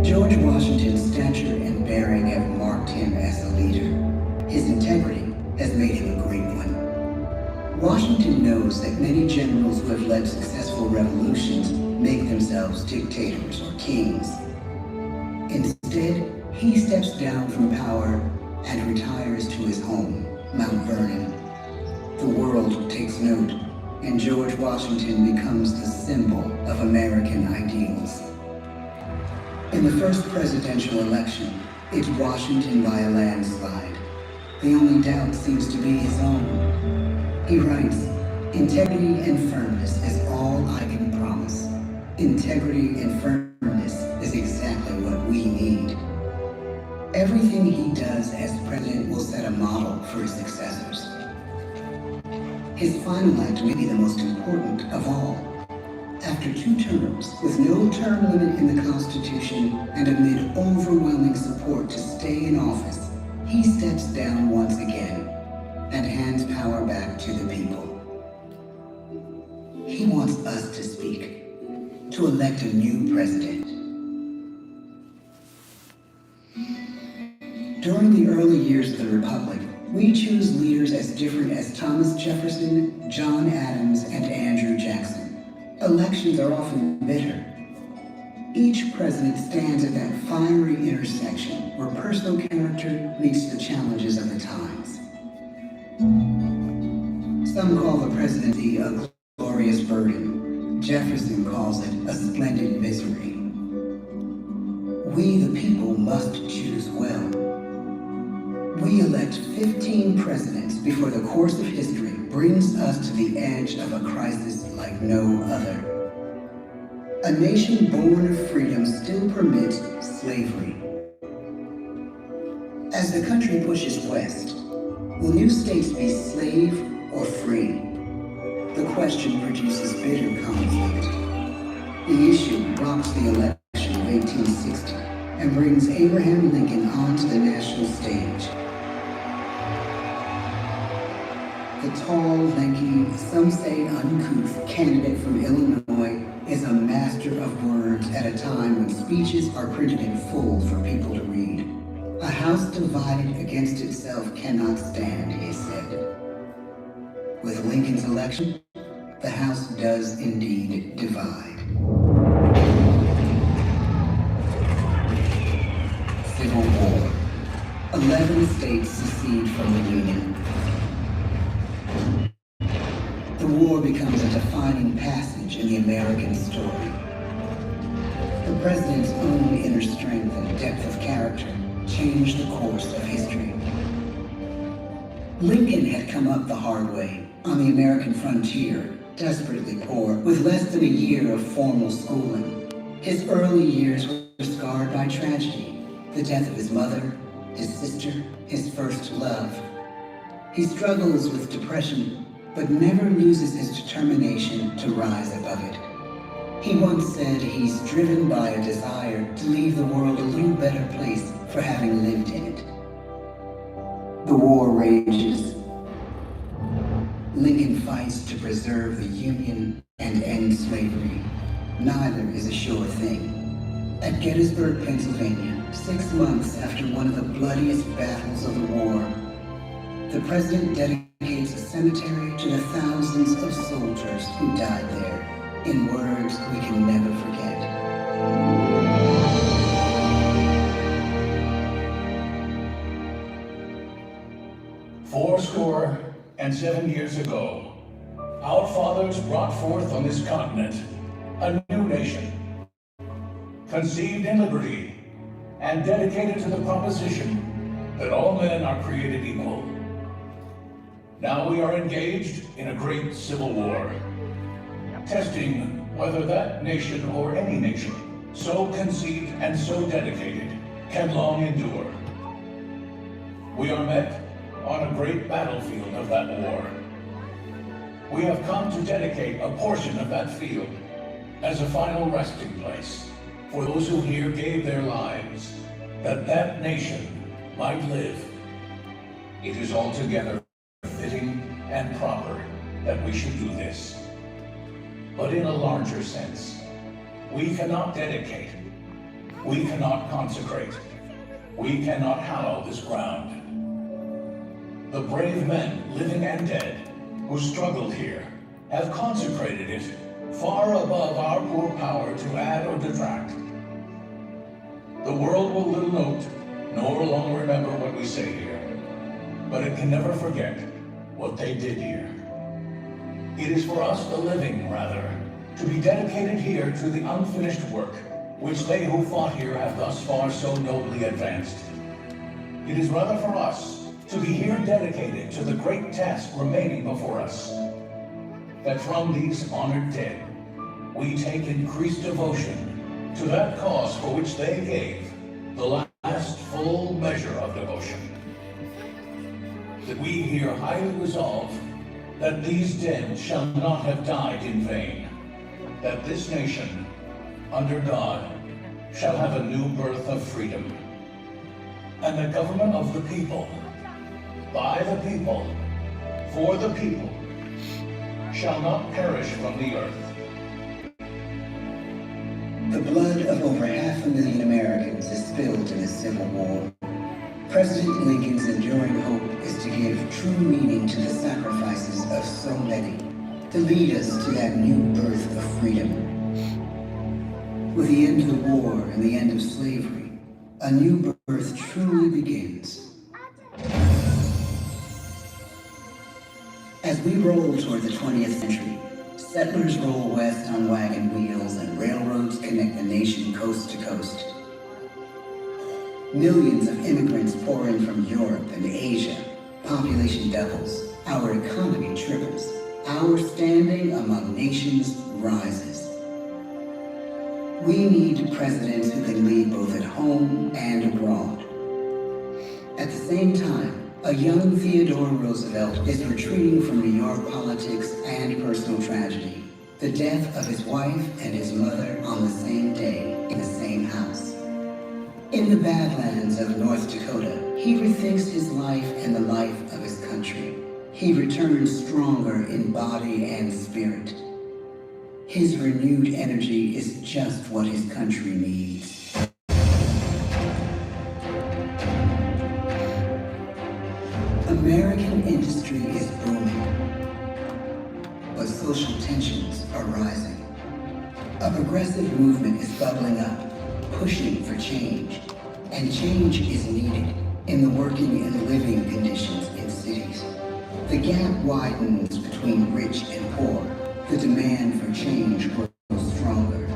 George Washington's stature and bearing have marked him as a leader. His integrity has made him a great one. Washington knows that many generals who have led successful revolutions make themselves dictators or kings. Instead, he steps down from power and retires to his home, Mount Vernon. The world takes note, and George Washington becomes the symbol of American ideals. In the first presidential election, it's Washington by a landslide. The only doubt seems to be his own. He writes, "Integrity and firmness is all I can promise. Integrity and firmness is exactly what we need." Everything he does as president will set a model for his successors. His final act may be the most important of all. After 2 terms, with no term limit in the Constitution and amid overwhelming support to stay in office, he steps down once again and hands power back to the people. He wants us to speak, to elect a new president. During the early years of the Republic, we choose leaders as different as Thomas Jefferson, John Adams, and Andrew Jackson. Elections are often bitter. Each president stands at that fiery intersection where personal character meets the challenges of the times. Some call the presidency a glorious burden. Jefferson calls it a splendid misery. We, the people, must choose well. We elect 15 presidents before the course of history brings us to the edge of a crisis like no other. A nation born of freedom still permits slavery. As the country pushes west, will new states be slave or free? The question produces bitter conflict. The issue rocks the election of 1860 and brings Abraham Lincoln onto the national stage. The tall, lanky, some say uncouth candidate from Illinois is a master of words at a time when speeches are printed in full for people to read. A house divided against itself cannot stand, he said. With Lincoln's election, the house does indeed divide. Civil War. 11 states secede from the Union. The war becomes a defining passage in the American story. The president's own inner strength and depth of character changed the course of history. Lincoln had come up the hard way on the American frontier, desperately poor, with less than a year of formal schooling. His early years were scarred by tragedy, the death of his mother, his sister, his first love. He struggles with depression, but never loses his determination to rise above it. He once said he's driven by a desire to leave the world a little better place for having lived in it. The war rages. Lincoln fights to preserve the Union and end slavery. Neither is a sure thing. At Gettysburg, Pennsylvania, 6 months after one of the bloodiest battles of the war, the president dedicates a cemetery to the thousands of soldiers who died there, in words we can never forget. "47 years ago, our fathers brought forth on this continent a new nation, conceived in liberty and dedicated to the proposition that all men are created equal. Now we are engaged in a great civil war, testing whether that nation or any nation so conceived and so dedicated can long endure. We are met on a great battlefield of that war. We have come to dedicate a portion of that field as a final resting place for those who here gave their lives, that that nation might live. It is altogether fitting and proper that we should do this. But in a larger sense, we cannot dedicate, we cannot consecrate, we cannot hallow this ground. The brave men, living and dead, who struggled here, have consecrated it far above our poor power to add or detract. The world will little note, nor long remember what we say here, but it can never forget what they did here. It is for us, the living, rather, to be dedicated here to the unfinished work which they who fought here have thus far so nobly advanced. It is rather for us to be here dedicated to the great task remaining before us, that from these honored dead we take increased devotion to that cause for which they gave the last full measure of devotion. That we here highly resolve that these dead shall not have died in vain, that this nation, under God, shall have a new birth of freedom, and the government of the people, by the people, for the people, shall not perish from the earth. The blood of over 500,000 Americans is spilled in the Civil War. President Lincoln's enduring hope is to give true meaning to the sacrifices of so many, to lead us to that new birth of freedom. With the end of the war and the end of slavery, a new birth truly begins. As we roll toward the 20th century, settlers roll west on wagon wheels and railroads connect the nation coast to coast. Millions of immigrants pour in from Europe and Asia. Population doubles. Our economy triples. Our standing among nations rises. We need presidents who can lead both at home and abroad. At the same time, a young Theodore Roosevelt is retreating from New York politics and personal tragedy. The death of his wife and his mother on the same day in the same house. In the Badlands of North Dakota, he rethinks his life and the life of his country. He returns stronger in body and spirit. His renewed energy is just what his country needs. American industry is booming, but social tensions are rising. A progressive movement is bubbling up, pushing for change. And change is needed in the working and living conditions in cities. The gap widens between rich and poor. The demand for change grows stronger.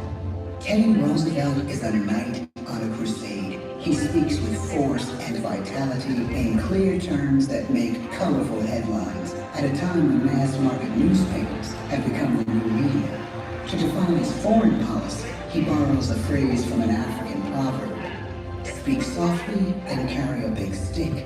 Teddy Roosevelt is a knight on a crusade. He speaks with force and vitality in clear terms that make colorful headlines at a time when mass market newspapers have become the new media. To define his foreign policy, he borrows a phrase from an African proverb. Speak softly and carry a big stick.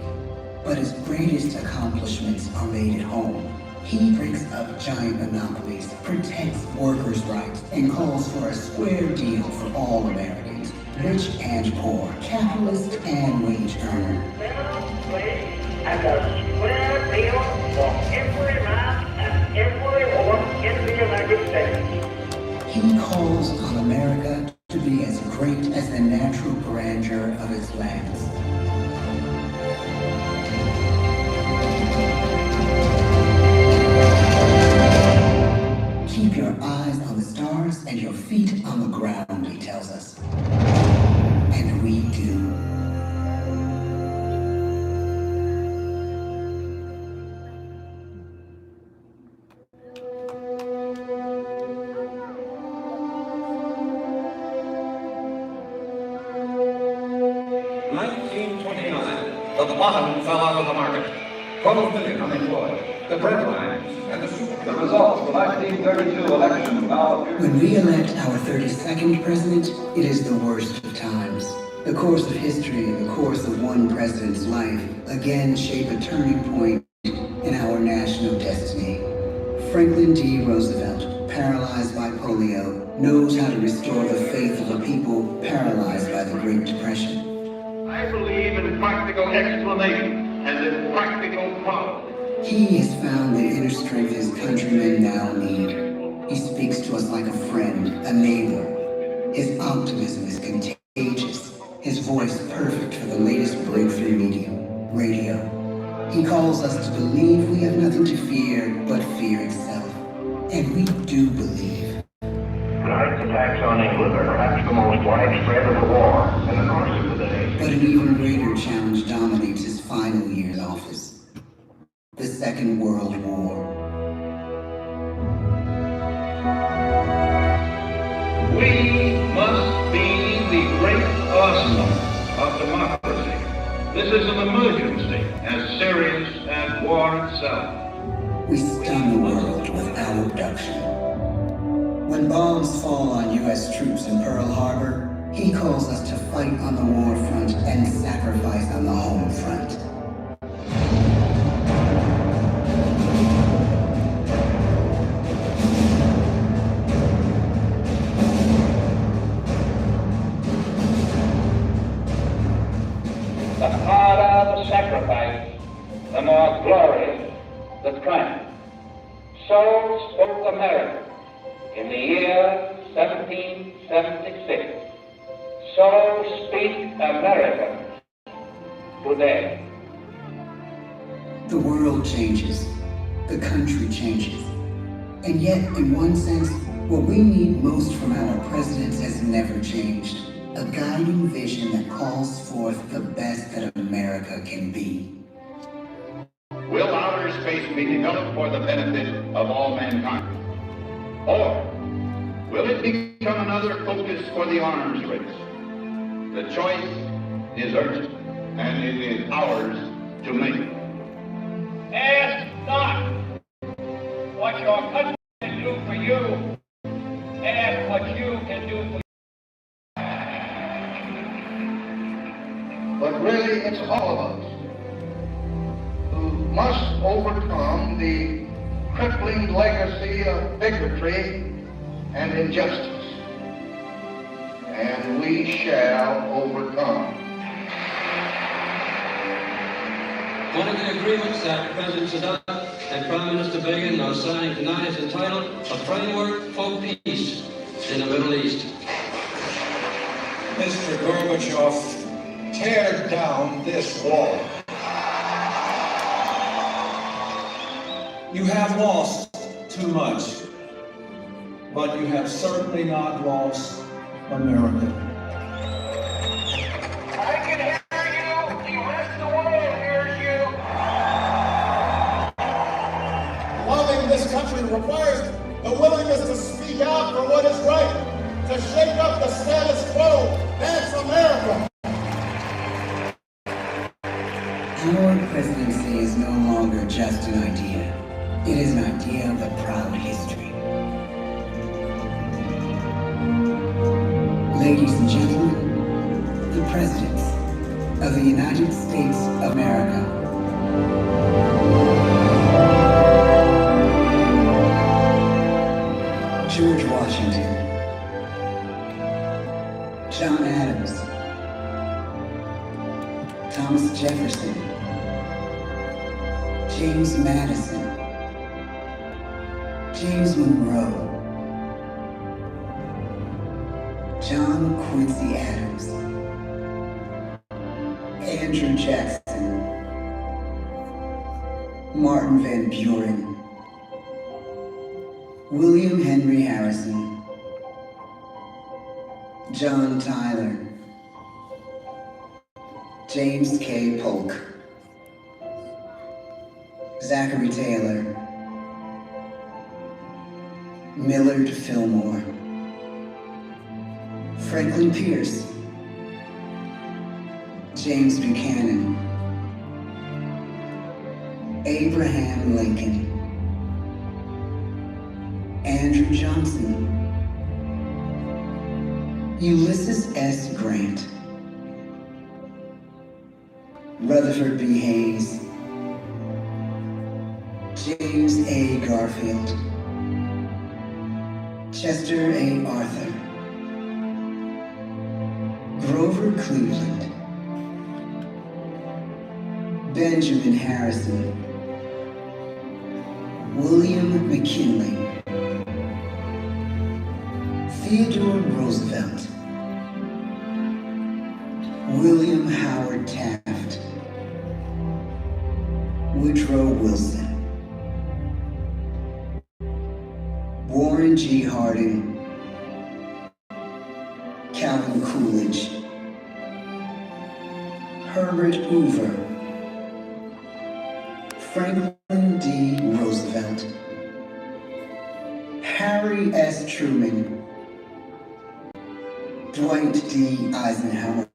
But his greatest accomplishments are made at home. He breaks up giant monopolies, protects workers' rights, and calls for a square deal for all Americans, rich and poor, capitalist and wage earner. And a square deal for every man and every woman in the United States. He calls on America to be as great as the natural grandeur of its lands. Keep your eyes on the stars and your feet on the ground, he tells us. And we do. The bottom fell out of the market. 12 million unemployed. The bread lines and the super. The results of the 1932 election now appear. When we elect our 32nd president, it is the worst of times. The course of history and the course of one president's life again shape a turning point in our national destiny. Franklin D. Roosevelt, paralyzed by polio, knows how to restore the faith of a people paralyzed by the Great Depression. I believe in practical explanation and in practical problems. He has found the inner strength his countrymen now need. He speaks to us like a friend, a neighbor. His optimism is contagious. His voice perfect for the latest breakthrough medium, radio. He calls us to believe we have nothing to fear but fear itself. And we do believe. Tonight's attacks on England are perhaps the most widespread of the war in the course of the day. But an even greater challenge dominates his final year in office. The Second World War. We must be the great arsenal of democracy. This is an emergency as serious as war itself. We stun the world with our production. When bombs fall on U.S. troops in Pearl Harbor, he calls us to fight on the war front and sacrifice on the home front. The harder the sacrifice, the more glorious the triumph. So spoke America in the year 1776. So speak Americans today. The world changes. The country changes. And yet, in one sense, what we need most from our presidents has never changed. A guiding vision that calls forth the best that America can be. Will outer space be developed for the benefit of all mankind? Or will it become another focus for the arms race? The choice is urgent, and it is ours to make. Ask not what your country can do for you. Ask what you can do for you. But really, it's all of us who must overcome the crippling legacy of bigotry and injustice. And we shall overcome. One of the agreements that President Sadat and Prime Minister Begin are signing tonight is entitled A Framework for Peace in the Middle East. Mr. Gorbachev, tear down this wall. You have lost too much. but you have certainly not lost America. I can hear you. The rest of the world hears you. Loving this country requires the willingness to speak out for what is right, to shake up the status quo. That's America. Our presidency is no longer just an idea. It is an idea of a proud history. Ladies and gentlemen, the presidents of the United States of America. George Washington, John Adams, Thomas Jefferson, James Madison, James Monroe, John Quincy Adams, Andrew Jackson, Martin Van Buren, William Henry Harrison, John Tyler, James K. Polk, Zachary Taylor, Millard Fillmore, Franklin Pierce, James Buchanan, Abraham Lincoln, Andrew Johnson, Ulysses S. Grant, Rutherford B. Hayes, James A. Garfield, Chester A. Arthur, Grover Cleveland, Benjamin Harrison, William McKinley, Theodore Roosevelt, William Howard Taft, Woodrow Wilson, Warren G. Harding, Calvin Coolidge, Herbert Hoover, Franklin D. Roosevelt, Harry S. Truman, Dwight D. Eisenhower,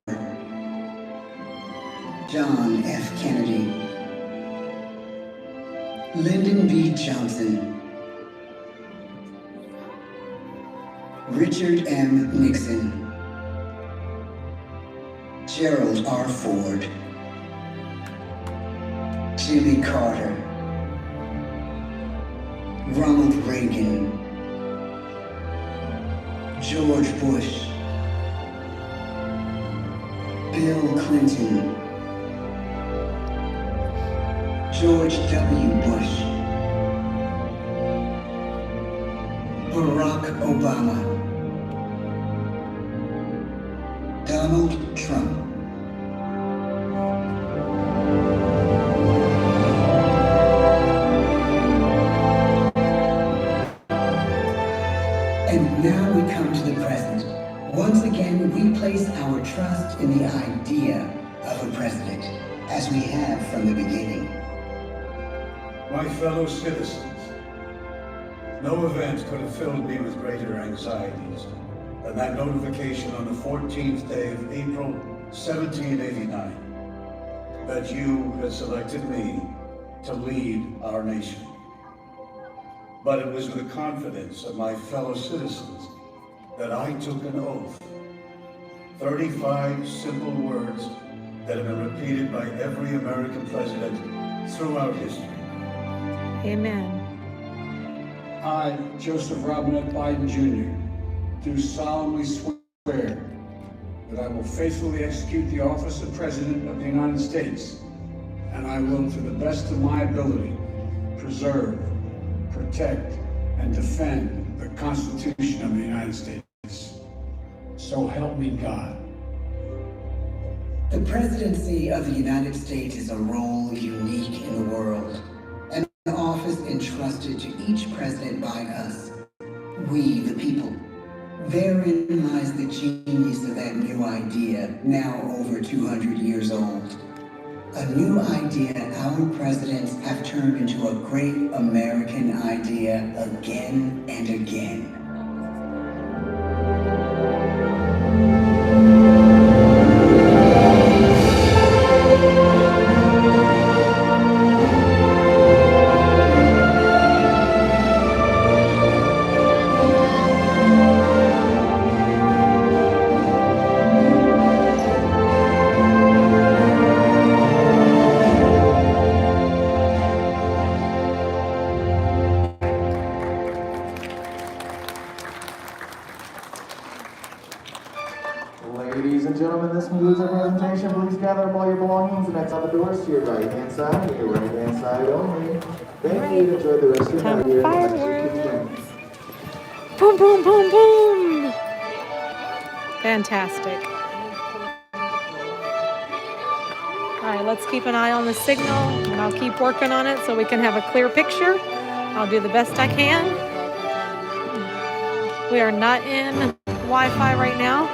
John F. Kennedy, Lyndon B. Johnson, Richard M. Nixon, Gerald R. Ford, Jimmy Carter, Ronald Reagan, George Bush, Bill Clinton, George W. Bush, Barack Obama, Donald Trump. And now we come to the present. Once again, we place our trust in the idea of a president, as we have from the beginning. My fellow citizens, no event could have filled me with greater anxieties than that notification on the 14th day of April, 1789, that you had selected me to lead our nation. But it was with the confidence of my fellow citizens that I took an oath. 35 simple words that have been repeated by every American president throughout history. Amen. I, Joseph Robinette Biden Jr., do solemnly swear that I will faithfully execute the office of President of the United States, and I will, to the best of my ability, preserve, protect, and defend the Constitution of the United States. So help me God. The presidency of the United States is a role unique in the world, an office entrusted to each president by us. we, the people. Therein lies the genius of that new idea, now over 200 years old. A new idea our presidents have turned into a great American idea again and again. Ladies and gentlemen, this concludes our presentation. Please gather up all your belongings and exit the doors to your right-hand side and your right-hand side only. Thank you and enjoy the rest of your night here. Fireworks. Boom, boom, boom, boom. Fantastic. All right, let's keep an eye on the signal, and I'll keep working on it so we can have a clear picture. I'll do the best I can. We are not in Wi-Fi right now.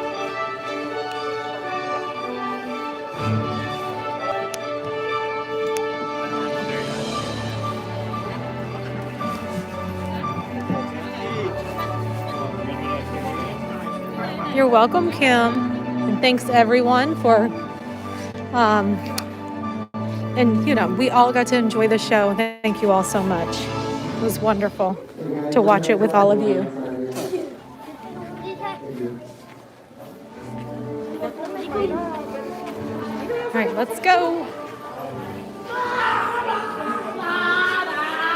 You're welcome, Kim, and thanks everyone for, and you know, we all got to enjoy the show. Thank you all so much. It was wonderful to watch it with all of you. All right, let's go.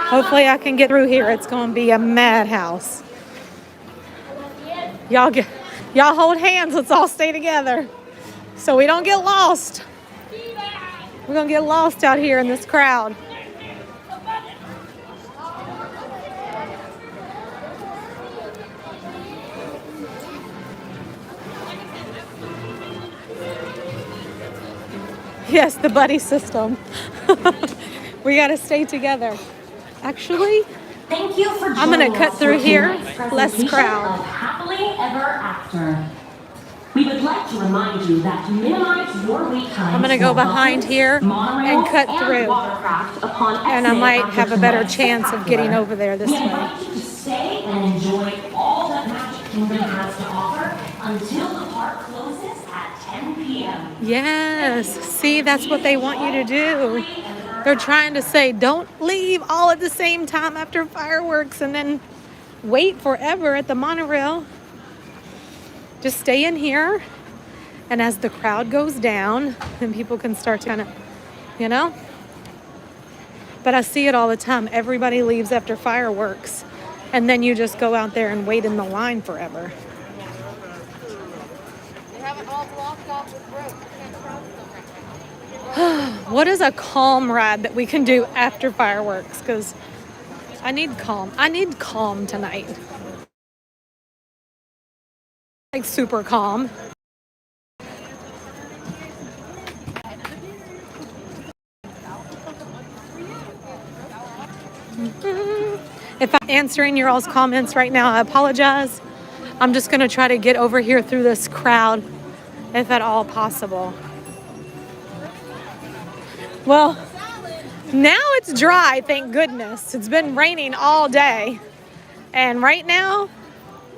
Hopefully I can get through here. It's going to be a madhouse. Y'all hold hands. Let's all stay together so we don't get lost. We're going to get lost out here in this crowd. Yes, the buddy system. We got to stay together. Actually, thank you for I'm going to cut through here. Less crowd. Happily Ever After. We would like to remind you that to minimize your wait time, I'm going to go behind here and cut through. And I might have a better chance of getting over there this way. We invite you to stay and enjoy all that Magic Kingdom has to offer until the park closes at 10 p.m. Yes. See, that's what they want you to do. They're trying to say, don't leave all at the same time after fireworks and then wait forever at the monorail. Just stay in here. And as the crowd goes down, then people can start to kind of, you know. But I see it all the time. Everybody leaves after fireworks. And then you just go out there and wait in the line forever. They have it all blocked off with rope. What is a calm ride that we can do after fireworks? Because I need calm. I need calm tonight. Like super calm. If I'm answering your all's comments right now, I apologize. I'm just going to try to get over here through this crowd, if at all possible. Well, now it's dry, thank goodness. It's been raining all day. And right now,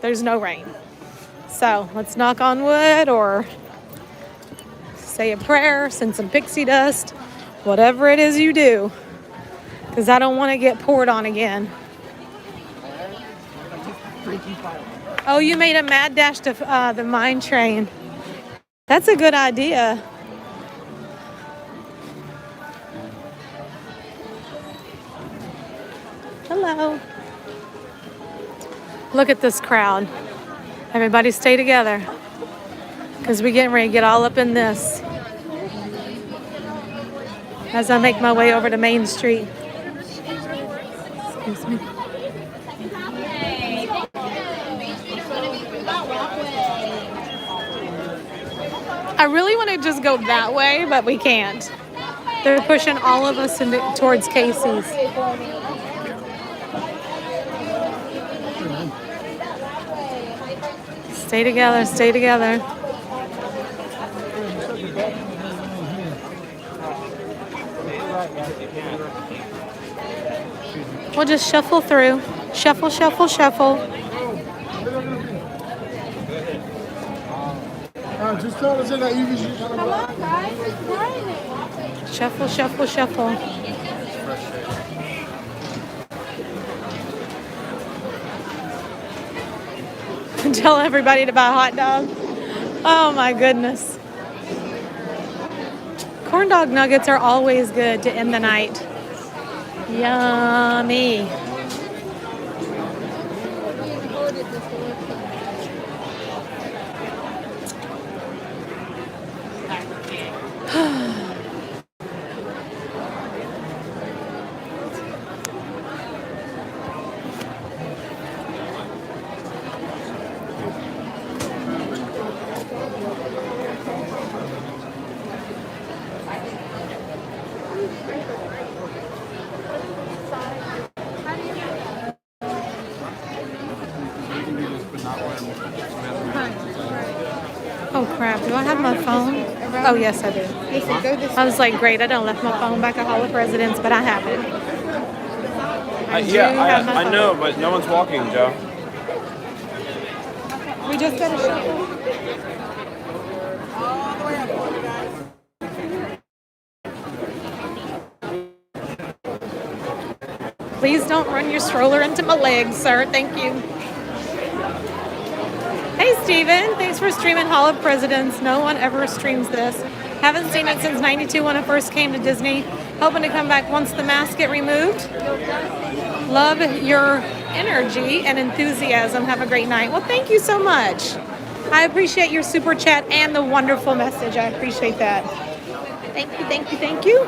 there's no rain. So let's knock on wood or say a prayer, send some pixie dust, whatever it is you do. Because I don't want to get poured on again. Oh, you made a mad dash to the mine train. That's a good idea. Hello. Look at this crowd. Everybody stay together. Because we're getting ready to get all up in this. As I make my way over to Main Street. Excuse me. I really want to just go that way, but we can't. They're pushing all of us towards Casey's. Stay together, stay together. We'll just shuffle through. Shuffle, shuffle, shuffle. Just tell us in that EVG. Come on, guys. It's raining. Shuffle, shuffle, shuffle. Tell everybody to buy a hot dog. Oh my goodness. Corn dog nuggets are always good to end the night. Yummy. Oh crap, do I have my phone? Oh yes I do. I was like, great, I don't left my phone back at Hall of Presidents, but I have it. I know, but no one's walking, Joe. We just got a shuffle. Please don't run your stroller into my legs, sir. Thank you. Hey, Steven. Thanks for streaming Hall of Presidents. No one ever streams this. Haven't seen it since '92 when I first came to Disney. Hoping to come back once the masks get removed. Love your energy and enthusiasm. Have a great night. Well, thank you so much. I appreciate your super chat and the wonderful message. I appreciate that. Thank you, thank you, thank you.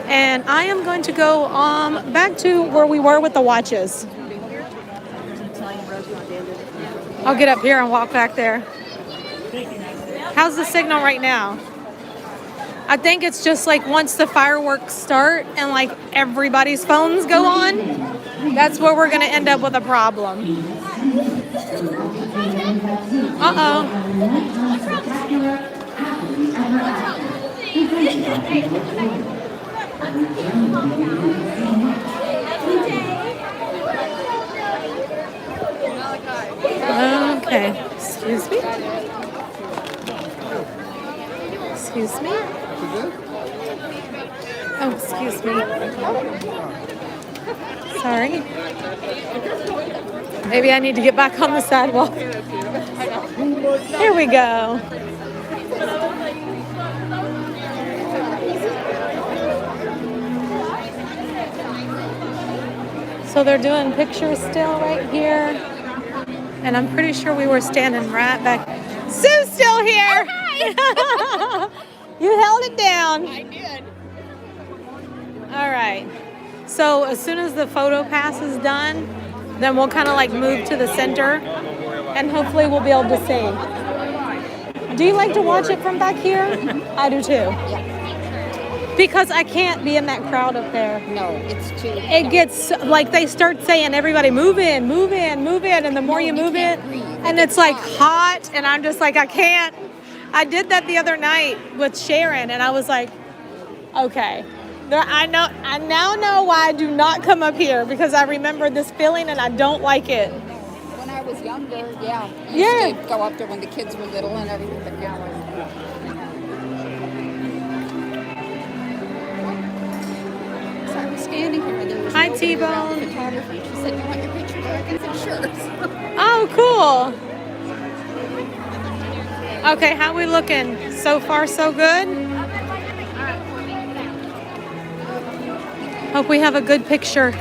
And I am going to go back to where we were with the watches. I'll get up here and walk back there. How's the signal right now? I think it's just like once the fireworks start and like everybody's phones go on, that's where we're going to end up with a problem. Uh-oh. Okay, excuse me. Excuse me. Oh, excuse me. Sorry. Maybe I need to get back on the sidewalk. Here we go. So they're doing pictures still right here. And I'm pretty sure we were standing right back. Sue's still here. Oh, hi. You held it down. I did. All right. So as soon as the photo pass is done, then we'll kind of like move to the center and hopefully we'll be able to see. Do you like to watch it from back here? I do too. Yeah. Because I can't be in that crowd up there. No, it's too. It gets like they start saying, everybody move in, move in, move in. And the more you move in, and it's like hot. And I'm just like, I can't. I did that the other night with Sharon. And I was like, okay. I now know why I do not come up here, because I remember this feeling and I don't like it. When I was younger, yeah. I used to go up there when the kids were little and everything, but now I was standing here and there was Hi, nobody around T-Bone. the photography. She said, "You want your picture taken?" I said, "Sure." Oh, cool. Okay, how we looking? So far, so good? Hope we have a good picture.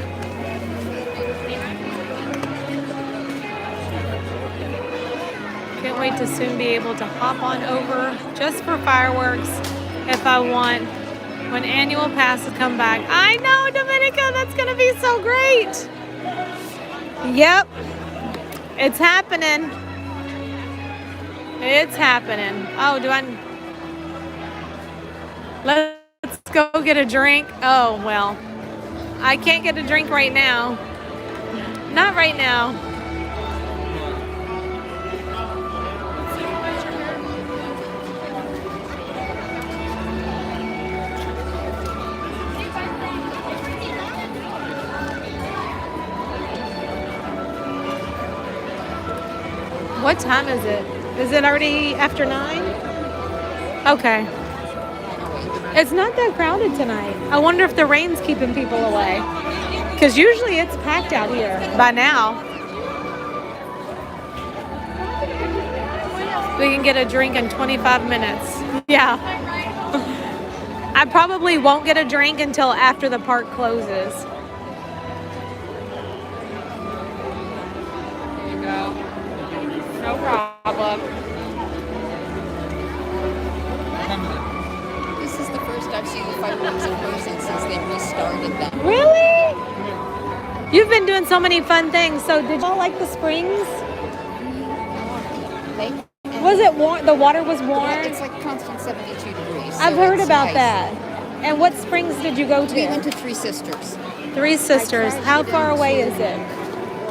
Can't wait to soon be able to hop on over just for fireworks if I want when annual passes come back. I know, Dominica, that's going to be so great. Yep, it's happening. It's happening. Oh, let's go get a drink. Oh, well, I can't get a drink right now. Not right now. What time is it? Is it already after 9? Okay. It's not that crowded tonight. I wonder if the rain's keeping people away. Because usually it's packed out here by now. We can get a drink in 25 minutes. Yeah. I probably won't get a drink until after the park closes. There you go. No problem. This is the first I've seen the fireworks in person since they restarted them. Really? You've been doing so many fun things. So did y'all like the springs? Was it warm? The water was warm? It's like constant 72 degrees. I've heard about that. And what springs did you go to? We went to Three Sisters. Three Sisters. How far away is it?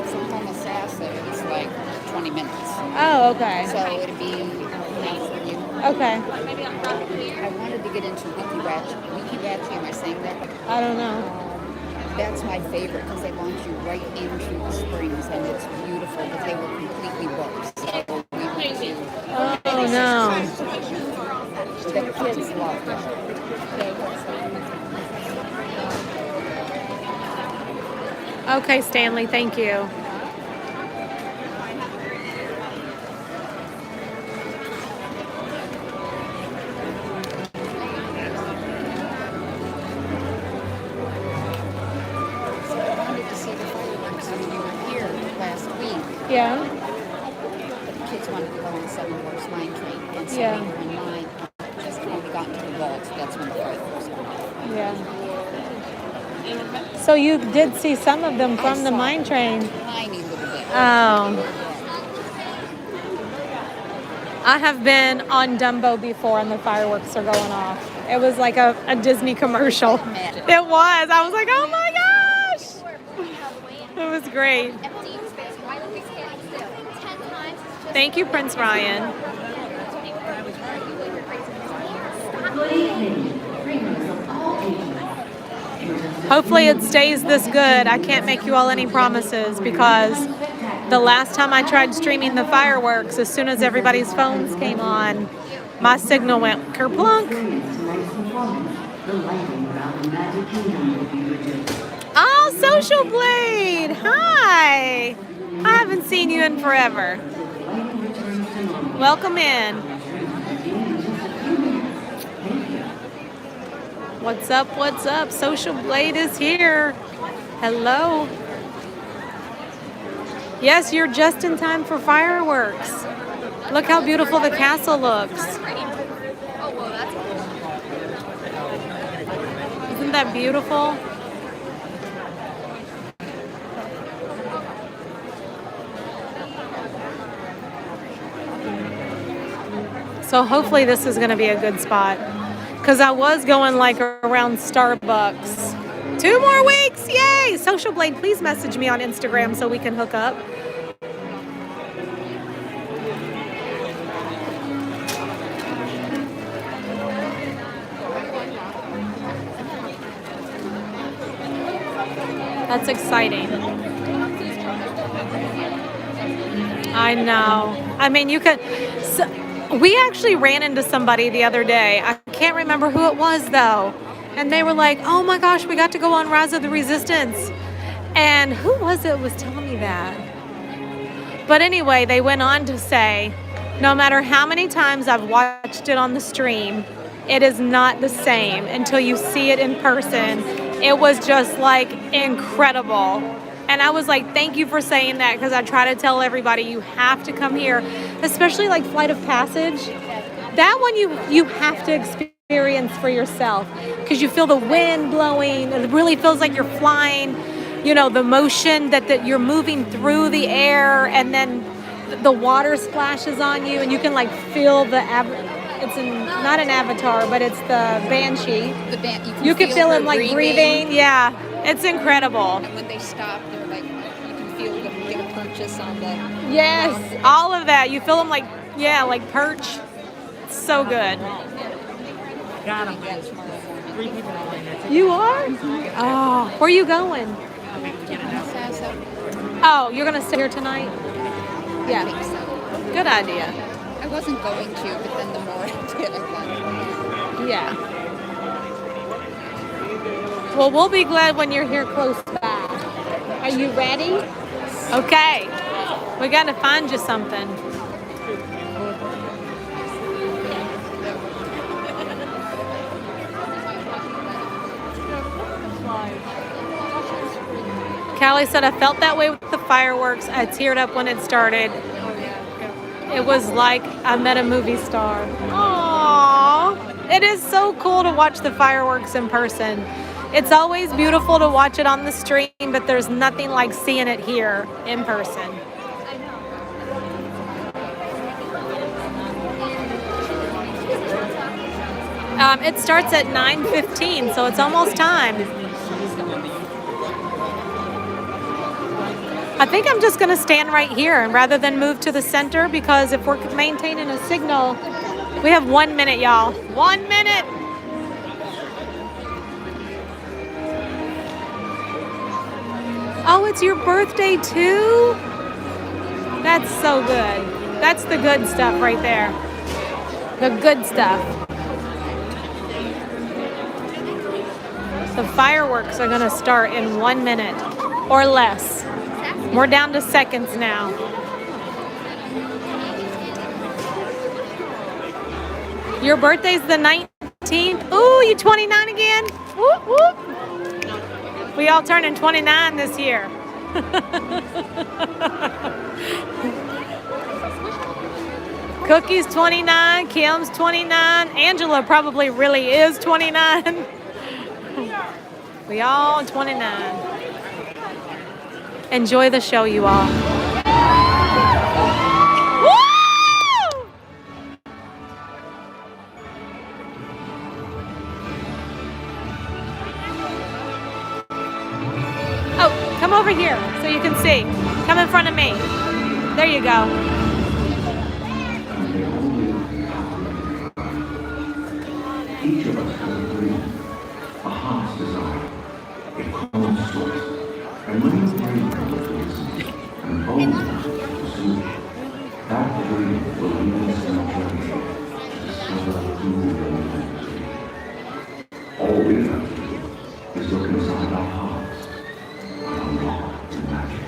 From Homosassa, it's like 20 minutes. Oh, okay. So it'd be enough for you. Okay. I wanted to get into Wikiwachi, am I saying that? I don't know. That's my favorite because they launch you right into the springs and it's beautiful, but they were completely booked. So we went to... Oh, no. The kids loved it. Okay, Stanley, thank you. Yeah. The kids wanted to go on the 7-horse mine train, and so Yeah. we were in line. Just when we got to the vault, that's when the fireworks went. Yeah. So you did see some of them from the mine train? A tiny little bit. Oh. I have been on Dumbo before and the fireworks are going off. It was like a Disney commercial. It was. I was like, oh my gosh. It was great. Thank you, Prince Ryan. Good evening. Dreamers of all ages. Hopefully it stays this good. I can't make you all any promises because the last time I tried streaming the fireworks, as soon as everybody's phones came on, my signal went kerplunk. Oh, Social Blade! Hi! I haven't seen you in forever. Welcome in. What's up? What's up? Social Blade is here. Hello. Yes, you're just in time for fireworks. Look how beautiful the castle looks. Isn't that beautiful? So hopefully this is going to be a good spot. Because I was going like around Starbucks. 2 more weeks! Yay! Social Blade, please message me on Instagram so we can hook up. That's exciting. I know. I mean, you could... We actually ran into somebody the other day. I can't remember who it was, though. And they were like, oh my gosh, we got to go on Rise of the Resistance. And who was it was telling me that? But anyway, they went on to say, no matter how many times I've watched it on the stream, it is not the same until you see it in person. It was just like incredible. And I was like, thank you for saying that, because I try to tell everybody you have to come here, especially like Flight of Passage. That one you have to experience for yourself, because you feel the wind blowing. It really feels like you're flying, you know, the motion that you're moving through the air, and then the water splashes on you and you can like feel the, not an avatar, but it's the Banshee. You can feel him like breathing. Yeah, it's incredible. And when they stop, they're like, you can feel them get a purchase on the... Yes, all of that. You feel them like, yeah, like perch. It's so good. Got him. 3 people already. You are? Oh, where are you going? Oh, you're going to stay here tonight? Yeah. Good idea. I wasn't going to, but then the more I did, I thought. Yeah. Well, we'll be glad when you're here close by. Are you ready? Okay. We got to find you something. Callie said, I felt that way with the fireworks. I teared up when it started. It was like I met a movie star. Aww. It is so cool to watch the fireworks in person. It's always beautiful to watch it on the stream, but there's nothing like seeing it here in person. It starts at 9:15, so it's almost time. I think I'm just going to stand right here and rather than move to the center, because if we're maintaining a signal, we have 1 minute, y'all. 1 minute. Oh, it's your birthday too? That's so good. That's the good stuff right there. The good stuff. The fireworks are going to start in 1 minute or less. We're down to seconds now. Your birthday's the 19th. Ooh, you 29 again? Whoop, whoop. We all turning 29 this year. Cookie's 29, Kim's 29, Angela probably really is 29. We all 29. Enjoy the show, you all. Woo! Oh, come over here so you can see. Come in front of me. There you go. Each of us has a dream, a heart's desire, a common source. And when you dream of this and bold enough to pursue it, that dream will lead us on a journey to discover who we really want to be. All we have to do is look inside our hearts and unlock the magic.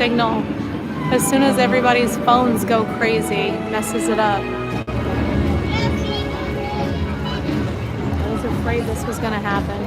signal. As soon as everybody's phones go crazy, messes it up. I was afraid this was going to happen.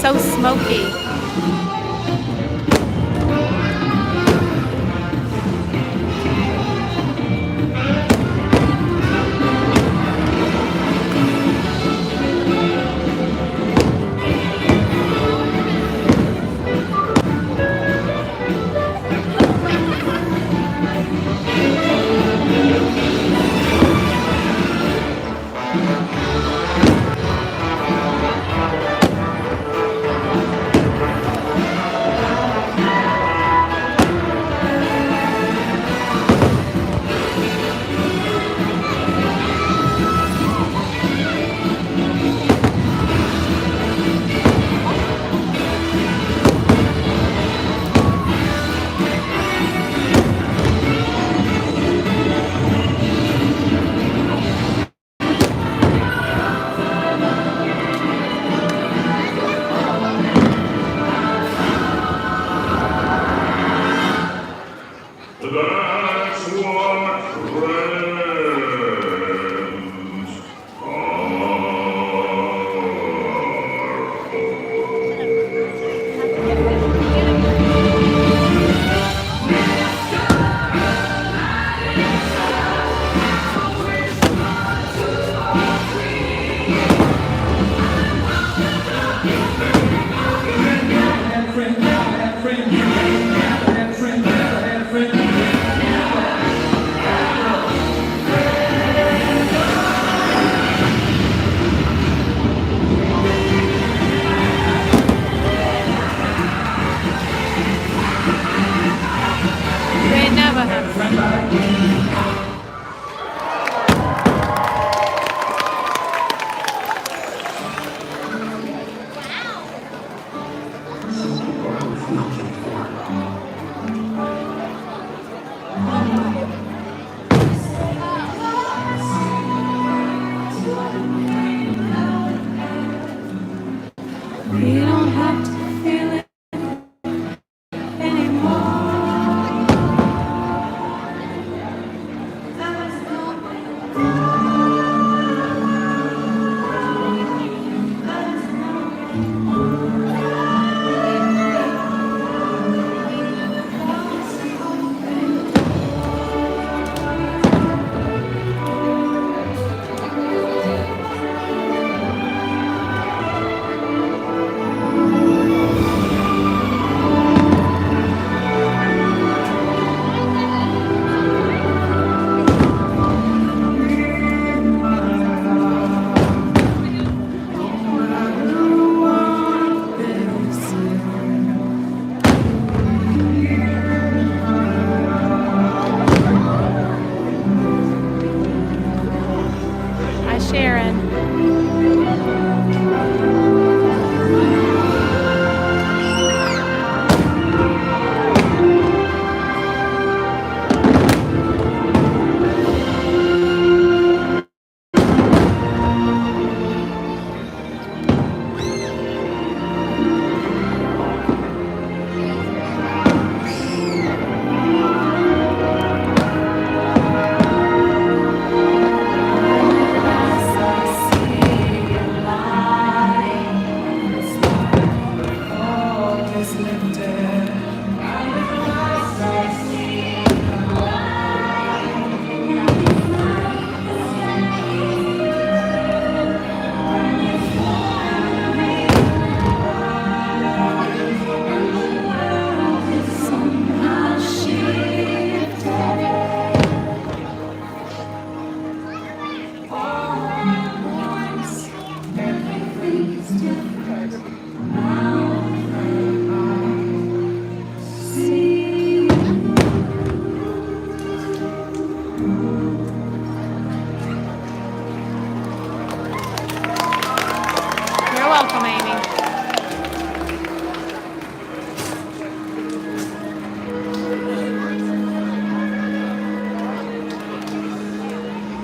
So smoky.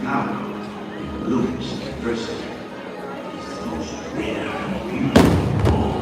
power in Louis' diversity is the most rare and beautiful of all.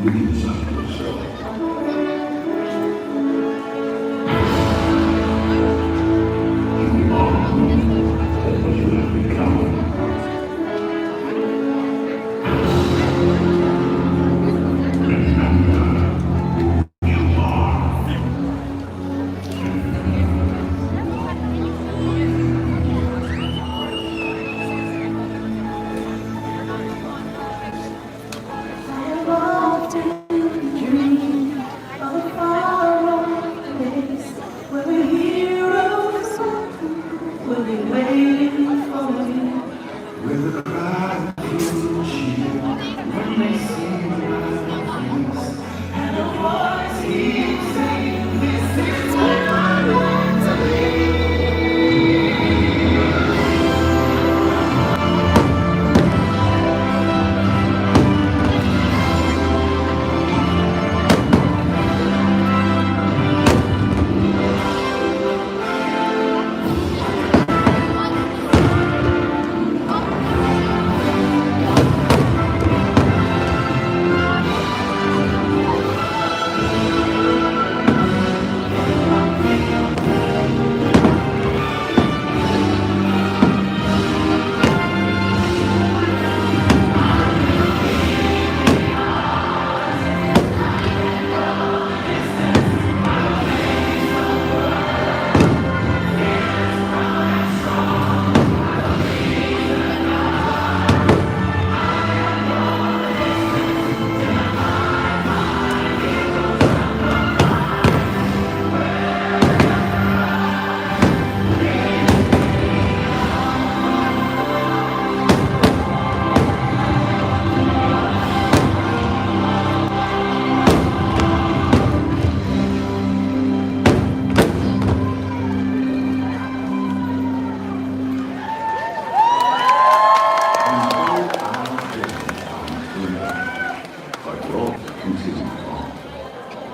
You need something to say. You are what you have become.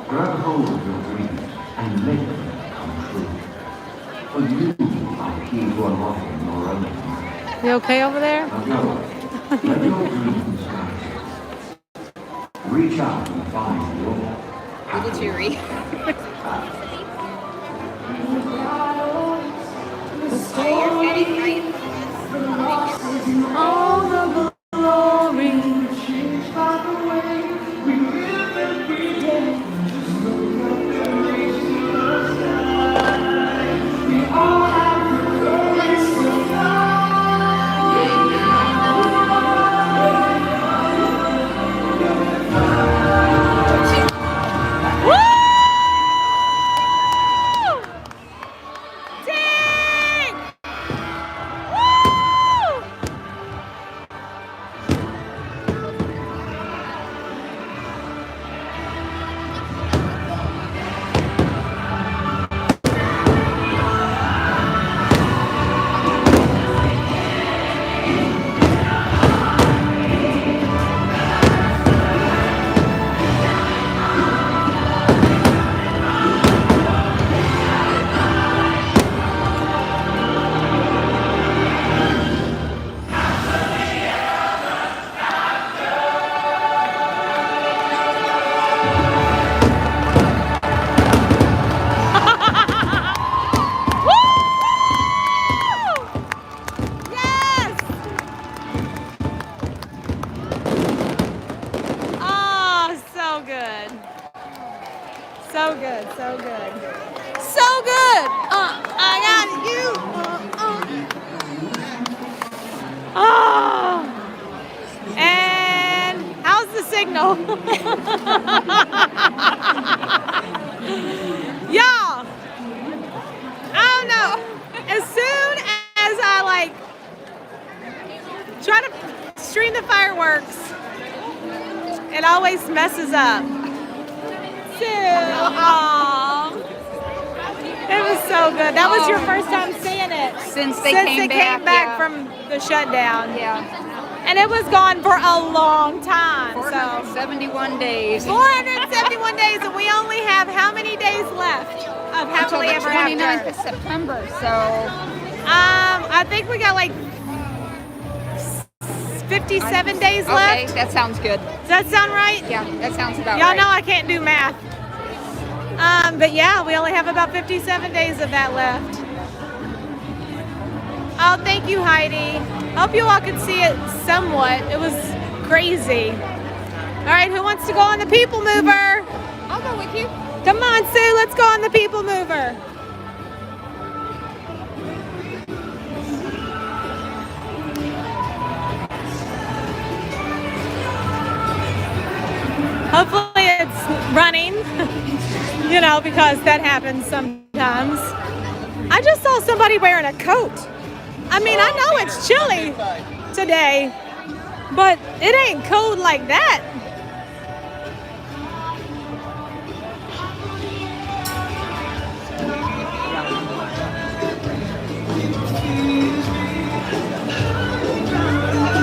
Grab hold of your dreams and make them come true. For you are key to unlocking your own. You okay over there? Now go. Let your dreams guide you. Reach out and find your A little cheery. All the glory, changed by the way we live every day. So good, so good. So good! I got you! Oh! And how's the signal? Y'all! I don't know. As soon as I try to stream the fireworks, it always messes up. So, aw. It was so good. That was your first time seeing it Since they came back yeah. from the shutdown. Yeah. And it was gone for a long time. 471 days. 471 days, and we only have how many days left of happily ever after? Until the 29th of September. So, I think we got 57 days left. Okay, that sounds good. Does that sound right? Yeah, that sounds about Y'all right. know I can't do math. But yeah, we only have about 57 days of that left. Oh, thank you, Heidi. Hope you all could see it somewhat. It was crazy. All right, who wants to go on the People Mover? I'll go with you. Come on, Sue, let's go on the People Mover. Hopefully it's running, because that happens sometimes. I just saw somebody wearing a coat. I mean, I know it's chilly today, but it ain't cold like that.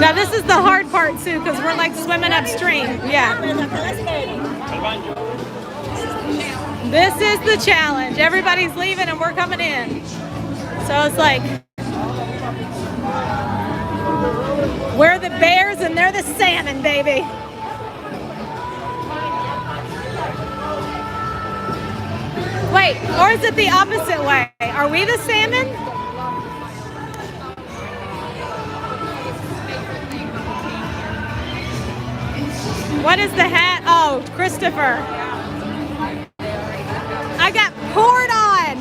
Now this is the hard part, Sue, because we're swimming upstream. Yeah. This is the challenge. Everybody's leaving and we're coming in. So it's we're the bears and they're the salmon, baby. Wait, or is it the opposite way? Are we the salmon? What is the hat? Oh, Christopher. I got poured on.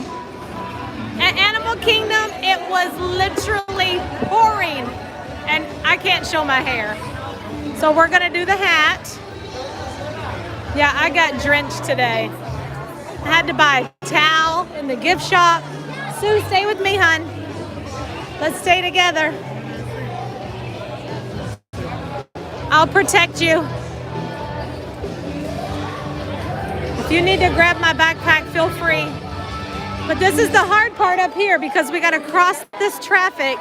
At Animal Kingdom, it was literally pouring. And I can't show my hair. So we're going to do the hat. Yeah, I got drenched today. I had to buy a towel in the gift shop. Sue, stay with me, hon. Let's stay together. I'll protect you. If you need to grab my backpack, feel free. But this is the hard part up here because we got to cross this traffic.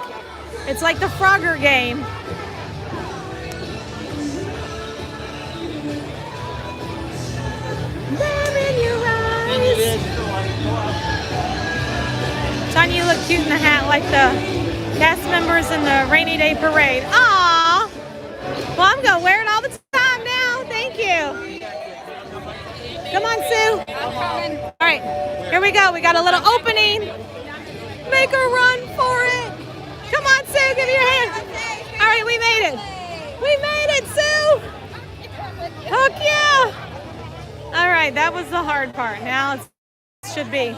It's like the Frogger game. Love in your eyes. Tanya, you look cute in the hat like the cast members in the rainy day parade. Aww. Well, I'm going to wear it all the time now. Thank you. Come on, Sue. All right, here we go. We got a little opening. Make a run for it. Come on, Sue, give me your hand. All right, we made it. We made it, Sue. Heck yeah. All right, that was the hard part. Now it should be.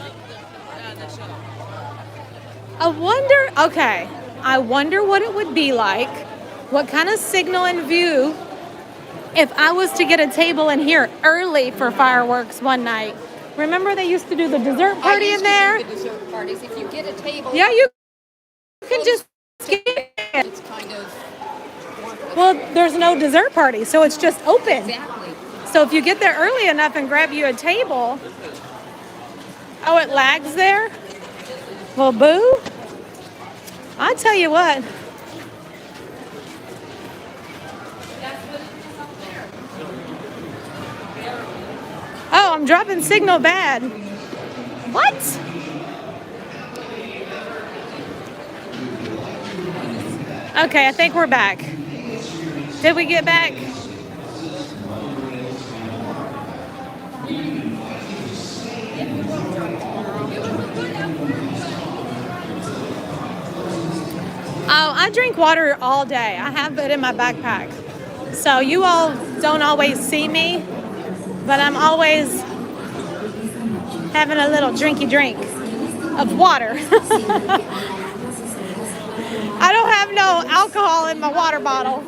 I wonder what it would be like, what kind of signal and view if I was to get a table in here early for fireworks one night. Remember they used to do the dessert party in there? The dessert parties. If you get a table, yeah, you can just get it. It's kind of. Well, there's no dessert party, so it's just open. Exactly. So if you get there early enough and grab you a table. Oh, it lags there? Well, boo. I tell you what. Oh, I'm dropping signal bad. What? Okay, I think we're back. Did we get back? Oh, I drink water all day. I have it in my backpack. So you all don't always see me, but I'm always having a little drinky drink of water. I don't have no alcohol in my water bottle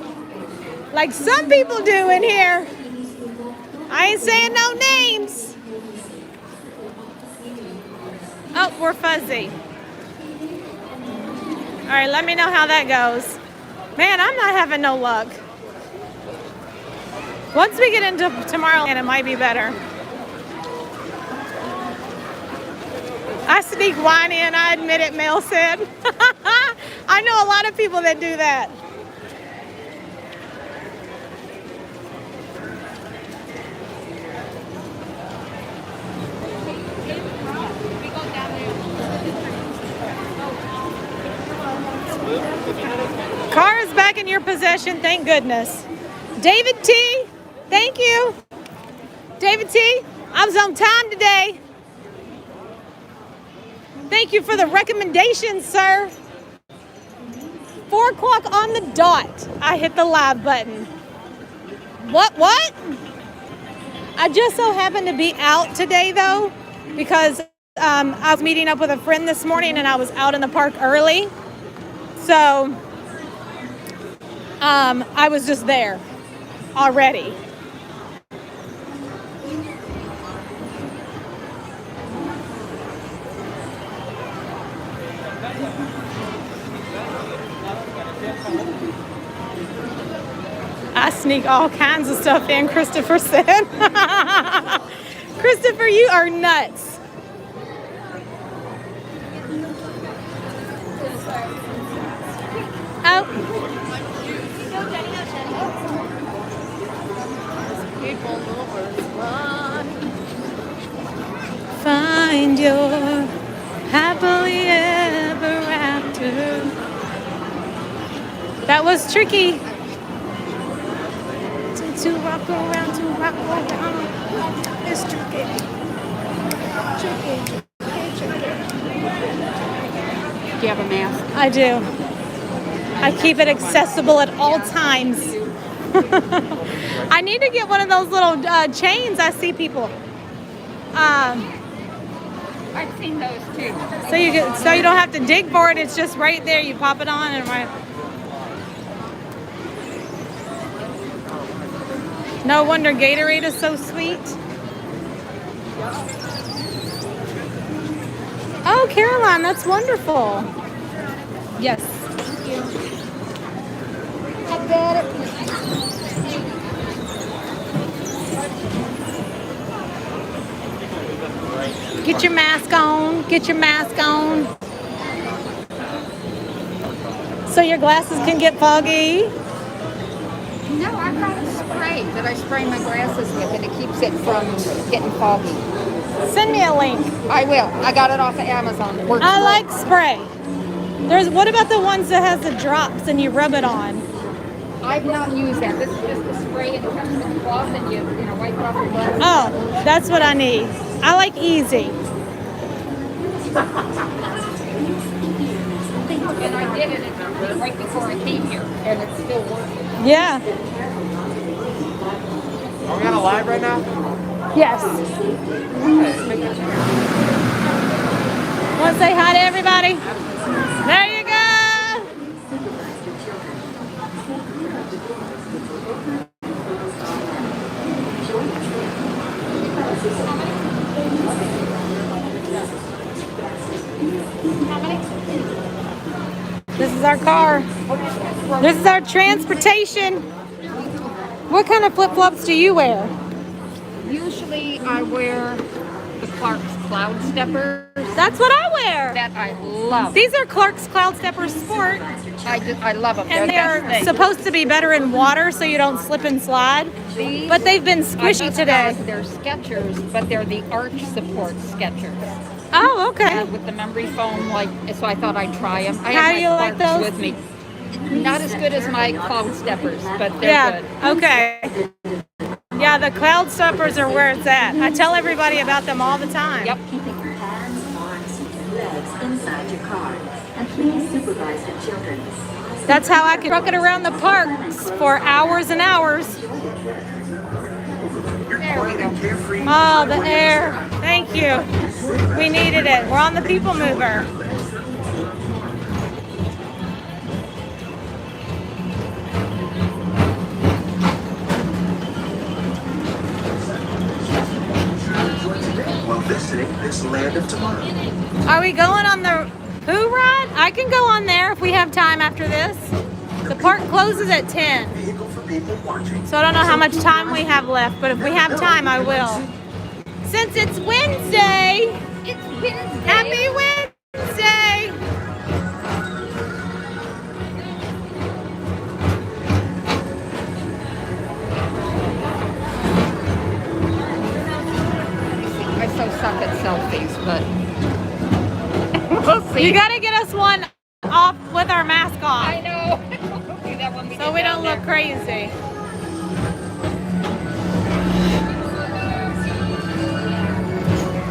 like some people do in here. I ain't saying no names. Oh, we're fuzzy. All right, let me know how that goes. Man, I'm not having no luck. Once we get into tomorrow, and it might be better. I sneak wine in, I admit it, Mel said. I know a lot of people that do that. Car is back in your possession, thank goodness. David T, thank you. David T, I was on time today. Thank you for the recommendation, sir. 4 o'clock on the dot. I hit the live button. What? I just so happened to be out today, though, because I was meeting up with a friend this morning, and I was out in the park early. So I was just there already. I sneak all kinds of stuff in, Christopher said. Christopher, you are nuts. Oh. Find your happily ever after. That was tricky. To rock around. It's tricky. Do you have a mask? I do. I keep it accessible at all times. I need to get one of those little chains I see people. I've seen those too. So you don't have to dig for it. It's just right there. You pop it on and right. No wonder Gatorade is so sweet. Oh, Caroline, that's wonderful. Yes. Thank you. I got it. Get your mask on. Get your mask on. So your glasses can get foggy. No, I've got a spray that I spray my glasses with, and it keeps it from getting foggy. Send me a link. I will. I got it off of Amazon. It works I great. like spray. What about the ones that has the drops and you rub it on? I've not used that. This is just a spray and it comes in a cloth and you wipe off your glasses. Oh, that's what I need. I like easy. And I did it right before I came here, and it's still working. Yeah. Are we on a live right now? Yes. Want to say hi to everybody? There you go. This is our car. This is our transportation. What kind of flip-flops do you wear? Usually I wear the Clark's Cloud Steppers. That's what I wear. That I love. These are Clark's Cloud Steppers Sport. I love them. And they're supposed to be better in water so you don't slip and slide. These, but they've been squishy today. They're Skechers, but they're the arch support Skechers. Oh, okay. With the memory foam, so I thought I'd try them. I How have do you my like Clarks those? with me. Not as good as my Cloud Steppers, but they're good. Okay. Yeah, the Cloud Steppers are where it's at. I tell everybody about them all the time. Yep. Inside your car, and please supervise the children. That's how I can truck it around the parks for hours and hours. There we go. Oh, the air. Thank you. We needed it. We're on the people mover. While visiting this land of tomorrow. Are we going on the Pooh ride? I can go on there if we have time after this. The park closes at 10. So I don't know how much time we have left, but if we have time, I will. Since it's Wednesday. It's Wednesday. Happy Wednesday. I so suck at selfies, but we'll see. You gotta get us one off with our mask off. I know. We'll do that when we so get we down don't there. look crazy.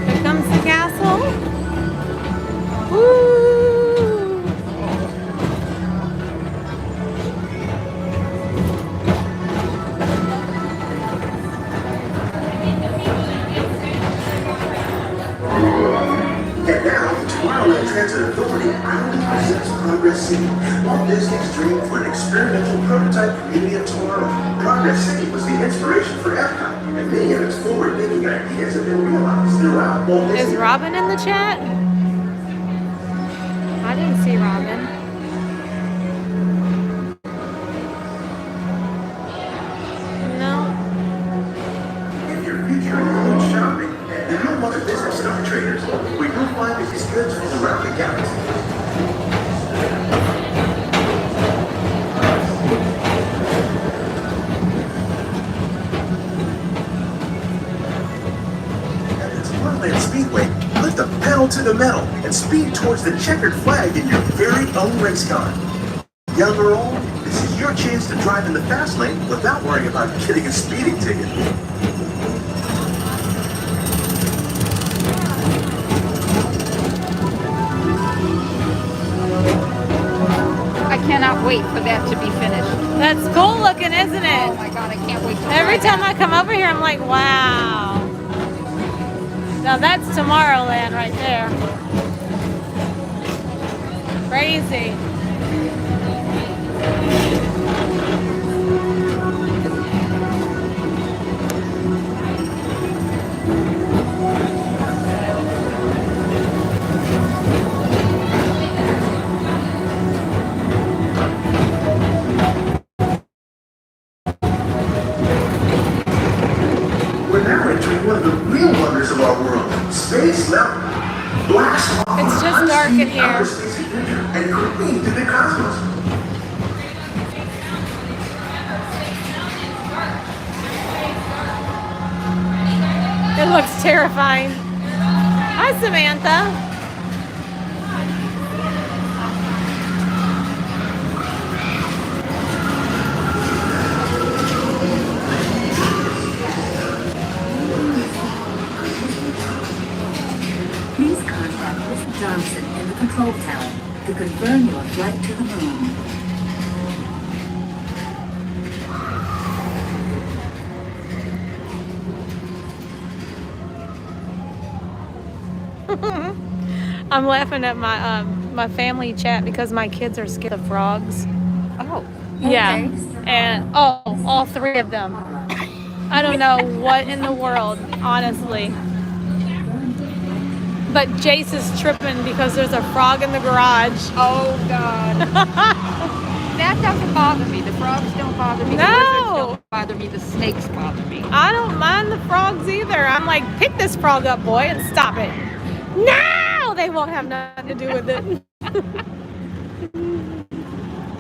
Here comes the castle. Woo! And now, the Tomorrowland Transit Authority proudly presents Progress City, Walt Disney's dream for an experimental prototype community of tomorrow. Progress City was the inspiration for Epcot, and many of its forward-thinking ideas have been realized throughout Walt Disney. Is Robin in the chat? I didn't see Robin. No. If your future includes shopping, and you don't want to visit Star Traders, where you'll find these goods from around the galaxy. At the Tomorrowland Speedway, put the pedal to the metal and speed towards the checkered flag in your very own race car. Young or old, this is your chance to drive in the fast lane without worrying about getting a speeding ticket. I cannot wait for that to be finished. That's cool looking, isn't it? Oh my God, I can't wait to Every try time that. I come over here, I'm like, wow. Now that's Tomorrowland right there. Crazy. We're now entering one of the real wonders of our world, Space Mountain. Blast off It's on just dark in high-speed here. outer space adventure and careen through the cosmos. It looks terrifying. Hi, Samantha. Please contact Mr. Johnson in the control tower to confirm your flight to the moon. I'm laughing at my family chat because my kids are scared of frogs. Oh. Yeah. Okay. And all three of them. I don't know what in the world, honestly. But Jace is tripping because there's a frog in the garage. Oh God. That doesn't bother me. The frogs don't bother me. The No. lizards don't bother me. The snakes bother me. I don't mind the frogs either. I'm like, pick this frog up, boy, and stop it. No! They won't have nothing to do with it.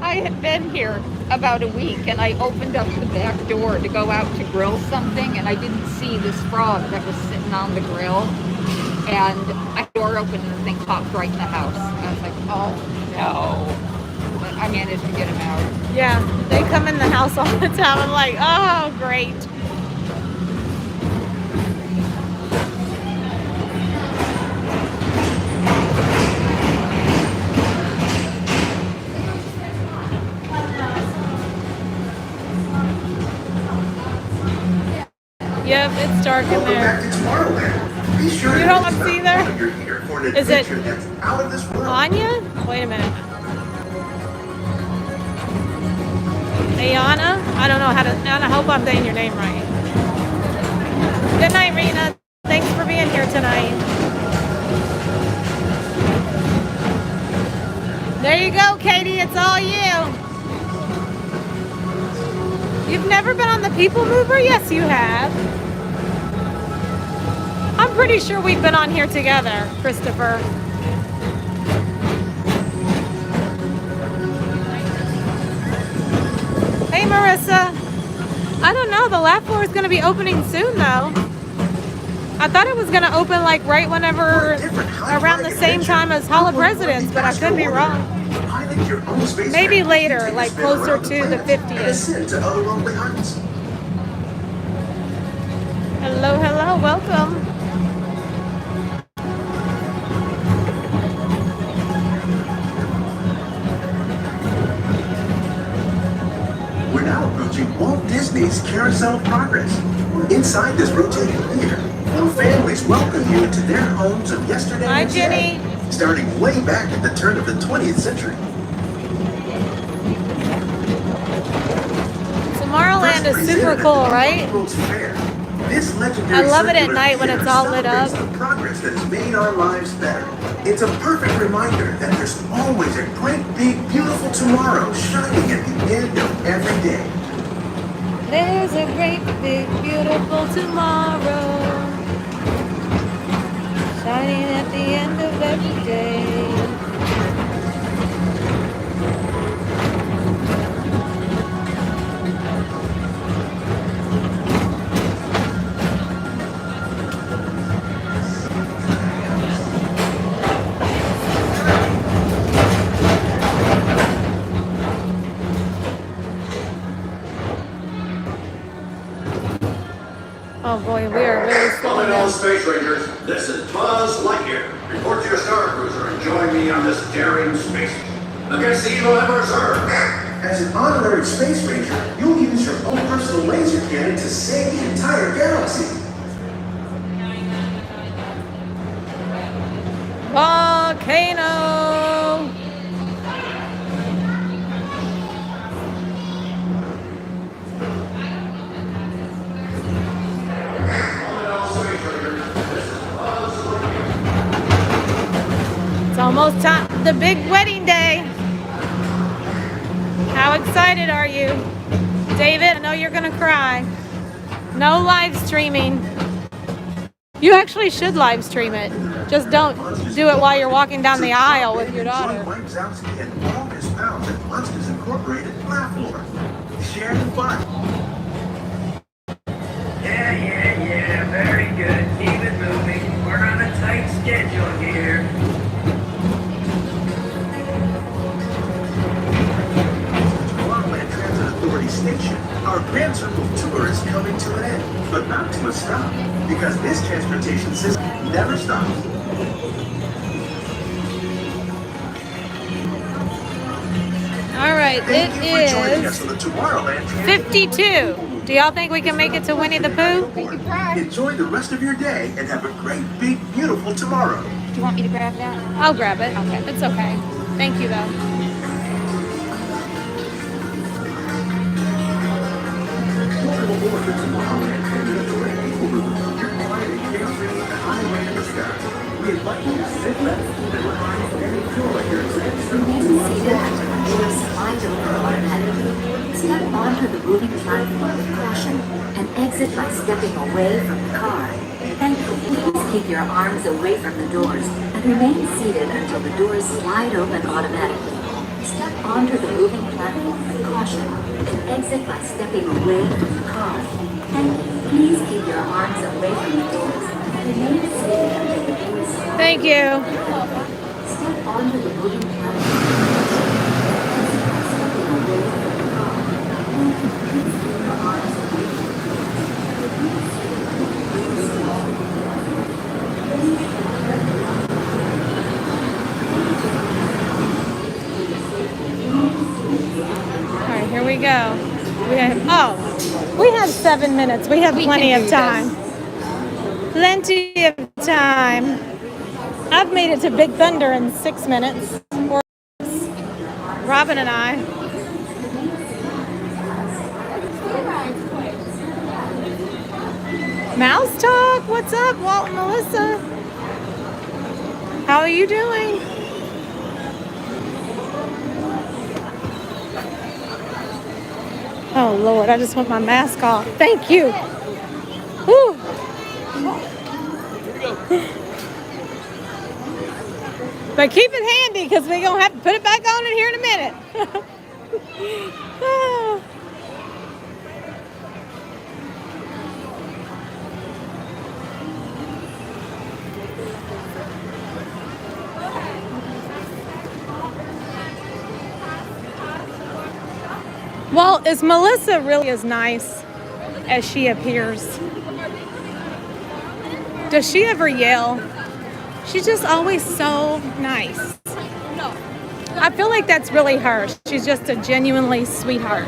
I had been here about a week and I opened up the back door to go out to grill something and I didn't see this frog that was sitting on the grill. And I door opened and the thing popped right in the house. I was like, oh no. But I managed to get him out. Yeah, they come in the house all the time. I'm like, oh, great. You have It's dark in Welcome there. back to Tomorrowland. Be sure You to don't use want to see the there? phone you're here for an Is it adventure that's out of this world. Anya? Wait a minute. Ayana? I don't know how to. I hope I'm saying your name right. Good night, Rena. Thanks for being here tonight. There you go, Katie. It's all you. You've never been on the People Mover? Yes, you have. I'm pretty sure we've been on here together, Christopher. Hey, Marissa. I don't know. The laugh floor is going to be opening soon, though. I thought it was going to open like right whenever, around the same time as Hall of Presidents, but I could be wrong. Maybe later, like closer to the 50th. Hello, hello, welcome. We're now approaching Walt Disney's Carousel of Progress. Inside this rotating theater, families welcome you to their homes of yesterday Hi, and today, Jenny. starting way back at the turn of the 20th century. Tomorrowland is super cool, right? This legendary I love it at circular night when theater it's all lit up. celebrates the progress that has made our lives better. It's a perfect reminder that there's always a great, big, beautiful tomorrow shining at the end of every day. There's a great, big, beautiful tomorrow shining at the end of every day. Oh boy, we are really slowing Hello, down. Space Rangers. This is Buzz Lightyear. Report to your Star Cruiser and join me on this daring space against the evil Emperor's Earth. As an honorary space ranger, you'll use your own personal laser cannon to save the entire galaxy. Volcano! It's almost time, the big wedding day. How excited are you? David, I know you're gonna cry. No live streaming. You actually should live stream it. Just don't do it while you're walking down the aisle with your daughter. Mike Zowski and all his pals at Monsters Incorporated platform. Share the fun. Yeah, very good. Keep it moving. We're on a tight schedule here. Tomorrowland Transit Authority Station, our Grand Circle tour is coming to an end, but not to a stop, because this transportation system never stops. All right, it is For the Tomorrowland 52. Do y'all think we can make it to Winnie the Pooh? Enjoy the rest of your day and have a great, big, beautiful tomorrow. Do you want me to grab that? I'll grab it. Okay. It's okay. Thank you, though. Welcome aboard the Tomorrowland Transit Authority People Mover. You're flying a carefree and highway in the sky. We invite you to sit left and recline and enjoy your Step onto the moving platform with caution and exit by stepping away from the car. And please keep your arms away from the doors and remain seated until the doors slide open automatically. Step onto the moving platform with caution and exit by stepping away from the car. And please keep your arms away from the doors and remain seated until the doors slide open. Thank you. Step onto the moving platform. Here we go. We have 7 minutes. We have plenty of time. Plenty of time. I've made it to Big Thunder in 6 minutes. Or Robin and I. Mouse Talk, what's up, Walt and Melissa? How are you doing? Oh Lord, I just want my mask off. Thank you. Whew. But keep it handy because we're going to have to put it back on in here in a minute. Well, is Melissa really as nice as she appears? Does she ever yell? She's just always so nice. I feel like that's really her. She's just a genuinely sweetheart.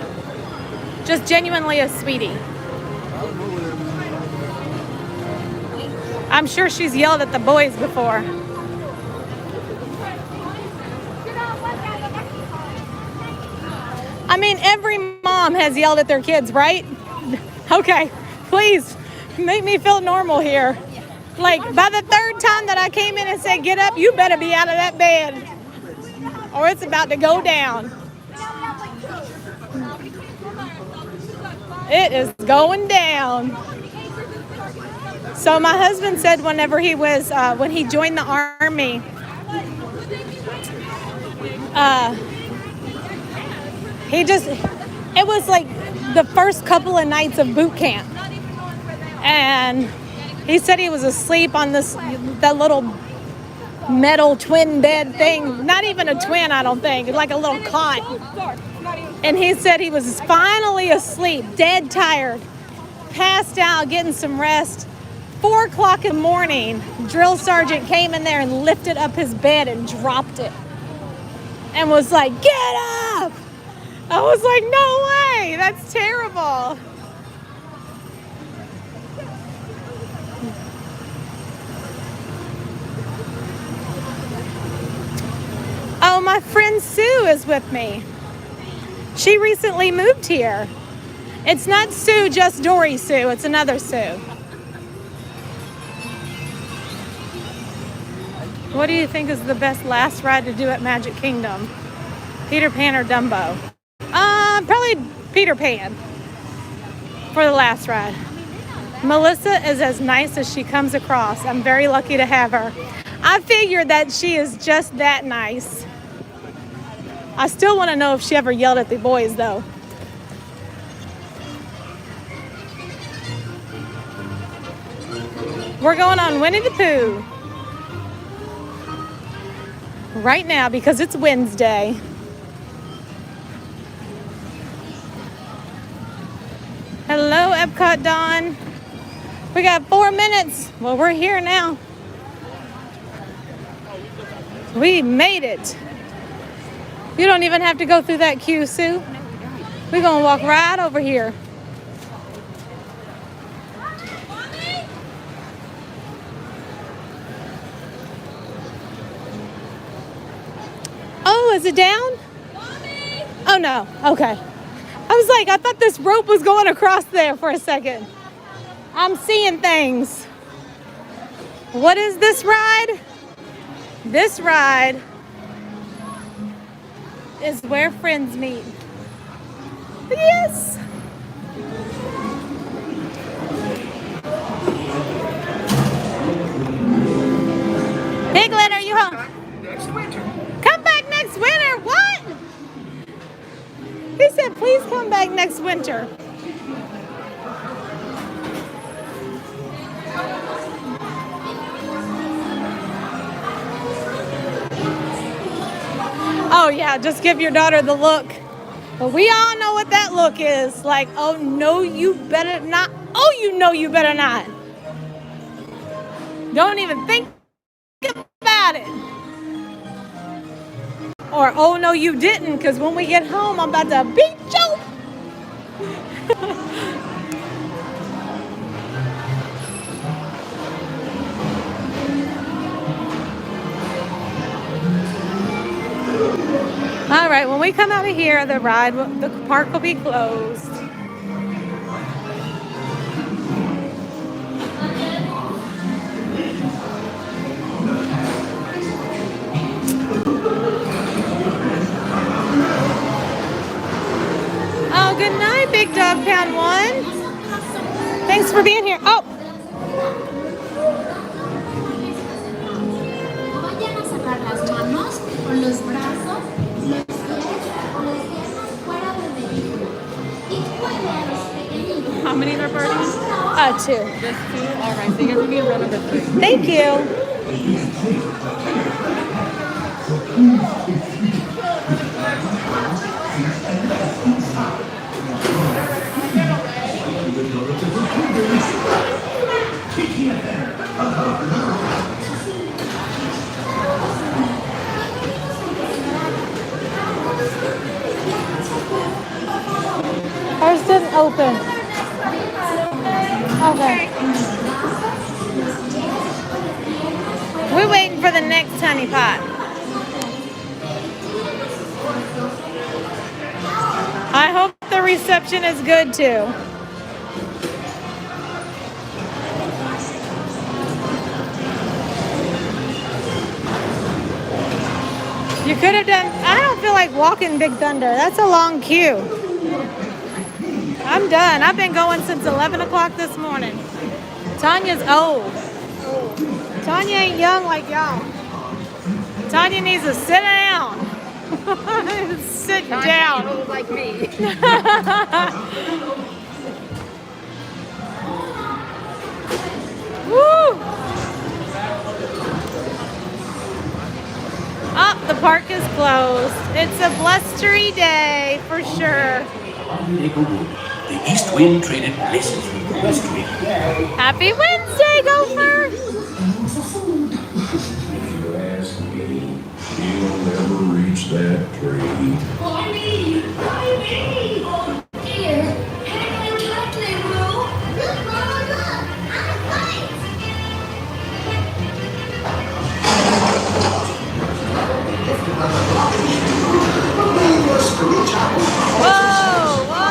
Just genuinely a sweetie. I'm sure she's yelled at the boys before. I mean, every mom has yelled at their kids, right? Okay, please make me feel normal here. Like, by the third time that I came in and said, get up, you better be out of that bed or it's about to go down. It is going down. So my husband said whenever he was, when he joined the Army, it was like the first couple of nights of boot camp. And he said he was asleep on that little metal twin bed thing. Not even a twin, I don't think. Like a little cot. And he said he was finally asleep, dead tired, passed out, getting some rest. 4 o'clock in the morning, drill sergeant came in there and lifted up his bed and dropped it. And was like, get up! I was like, no way! That's terrible. Oh, my friend Sue is with me. She recently moved here. It's not Sue, just Dory Sue. It's another Sue. What do you think is the best last ride to do at Magic Kingdom? Peter Pan or Dumbo? Probably Peter Pan for the last ride. Melissa is as nice as she comes across. I'm very lucky to have her. I figured that she is just that nice. I still want to know if she ever yelled at the boys, though. We're going on Winnie the Pooh right now because it's Wednesday. Hello, Epcot Dawn. We got 4 minutes. Well, we're here now. We made it. You don't even have to go through that queue, Sue. We're going to walk right over here. Oh, is it down? Oh, no. Okay. I was like, I thought this rope was going across there for a second. I'm seeing things. What is this ride? This ride is where friends meet. Yes. Piglet, are you home? Next winter. Come back next winter. What? He said, please come back next winter. Oh yeah, just give your daughter the look. But we all know what that look is. Like, oh no, you better not. Oh, you know you better not. Don't even think about it. Or, oh no, you didn't, because when we get home, I'm about to beat you. right, when we come out of here, the park will be closed. Oh, good night, Big Dog Pound 1. Thanks for being here. Oh. Vayan a sacar las manos o los brazos, los pies o las piernas fuera del vehículo. Y juegue a los pequeñitos. How many are birdies? 2. Just 2? All right, so you have to be in row number 3. Thank you. Ours didn't open. Okay. We're waiting for the next honey pot. I hope the reception is good too. You could have done, I don't feel like walking Big Thunder. That's a long queue. I'm done. I've been going since 11 o'clock this morning. Tanya's old. Tanya ain't young like y'all. Tanya needs to sit down. Sit down. Old like me. Woo! Oh, the park is closed. It's a blustery day for sure. The east wind traded places with the west wind. Happy Wednesday, Gopher! If you ask me, you'll never reach that tree. Why me? Here, hang on tightly, Roo. Look, Mama, look. I'm a kite. Whoa, whoa!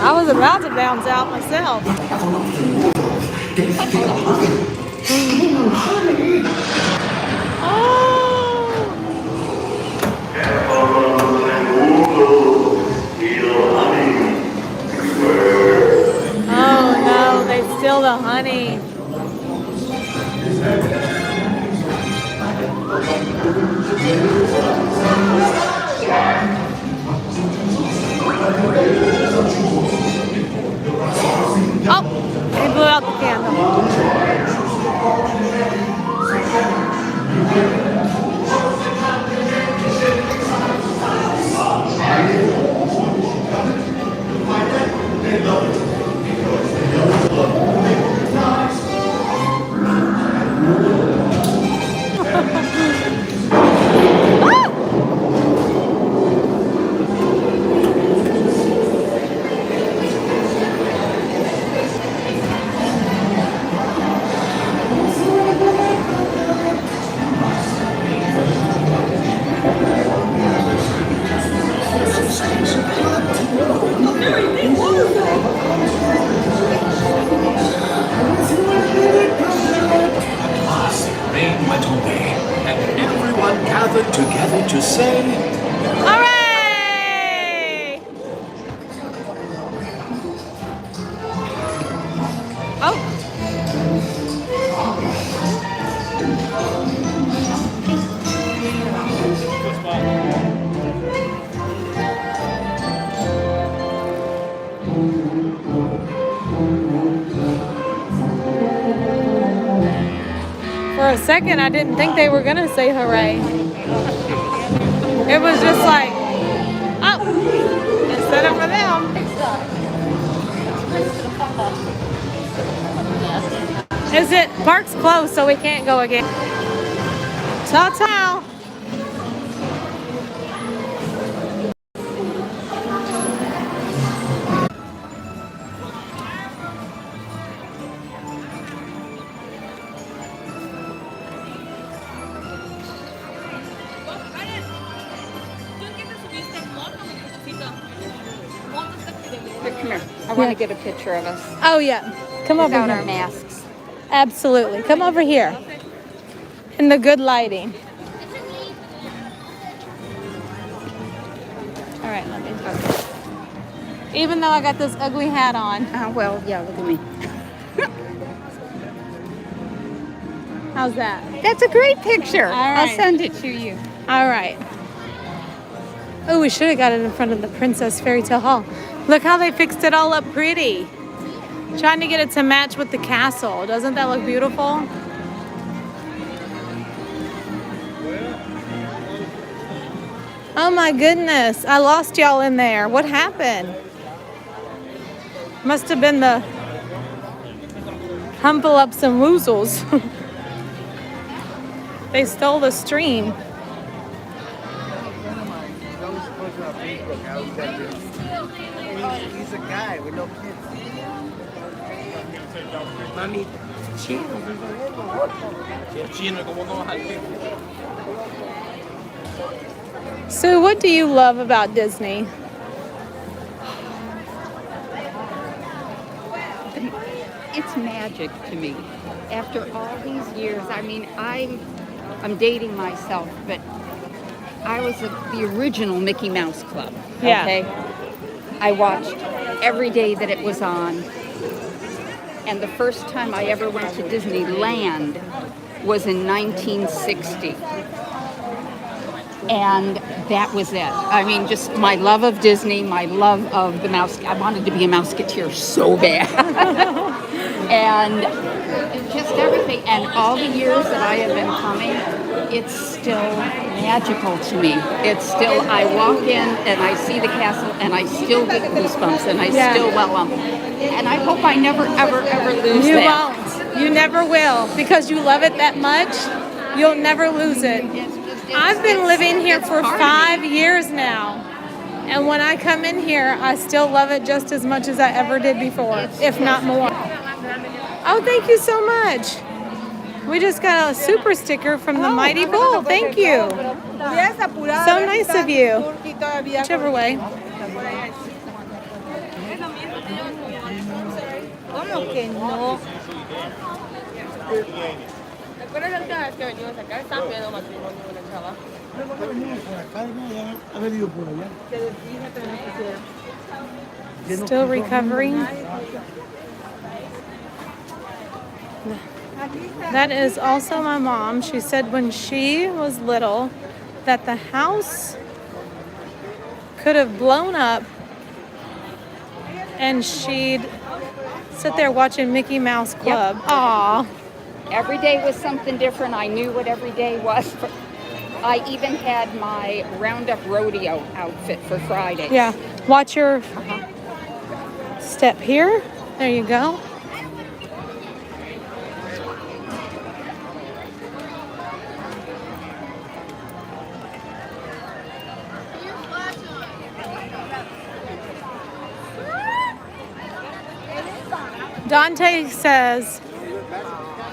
I was about to bounce out myself. Oh no, they steal the honey. Oh, he blew out the candle. a second, I didn't think they were gonna say hooray. It was just like, oh, instead of for them. Is it? Park's closed, so we can't go again. Ta-ta. Here, come here. I want to get a picture of us. Oh yeah, come over Without here. our masks. Absolutely, come over here. In the good lighting. All right, let me go. Even though I got this ugly hat on. Well, yeah, look at me. How's that? That's a great picture. All right. I'll send it to you. All right. Oh, we should have got it in front of the Princess Fairy Tale Hall. Look how they fixed it all up pretty. Trying to get it to match with the castle. Doesn't that look beautiful? Oh my goodness. I lost y'all in there. What happened? Must have been the humble ups and woozles. They stole the stream. He's a guy with no kids. Mami, Sue, what do you love about Disney? It's magic to me. After all these years, I mean, I'm dating myself, but I was the original Mickey Mouse Club. Yeah. Okay. I watched every day that it was on. And the first time I ever went to Disneyland was in 1960. And that was it. I mean, just my love of Disney, my love of the mouse. I wanted to be a Mouseketeer so bad. And just everything. And all the years that I have been coming, it's still magical to me. It's still, I walk in and I see the castle and I still get goosebumps and I still and I hope I never, ever, ever lose You that. won't. You never will. Because you love it that much, you'll never lose it. I've been living here for 5 years now. And when I come in here, I still love it just as much as I ever did before, if not more. Oh, thank you so much. We just got a super sticker from the Mighty Bull. Thank you. So nice of you. Whichever way. ¿Cómo que no? ¿Recuerdas la última vez que venimos acá? Estaban pidiendo matrimonio con el chaval. Still recovering. That is also my mom. She said when she was little that the house could have blown up and she'd sit there watching Mickey Mouse Club. Yep. Aw. Every day was something different. I knew what every day was. I even had my Roundup Rodeo outfit for Friday. Yeah. Watch your step here. There you go. Dante says,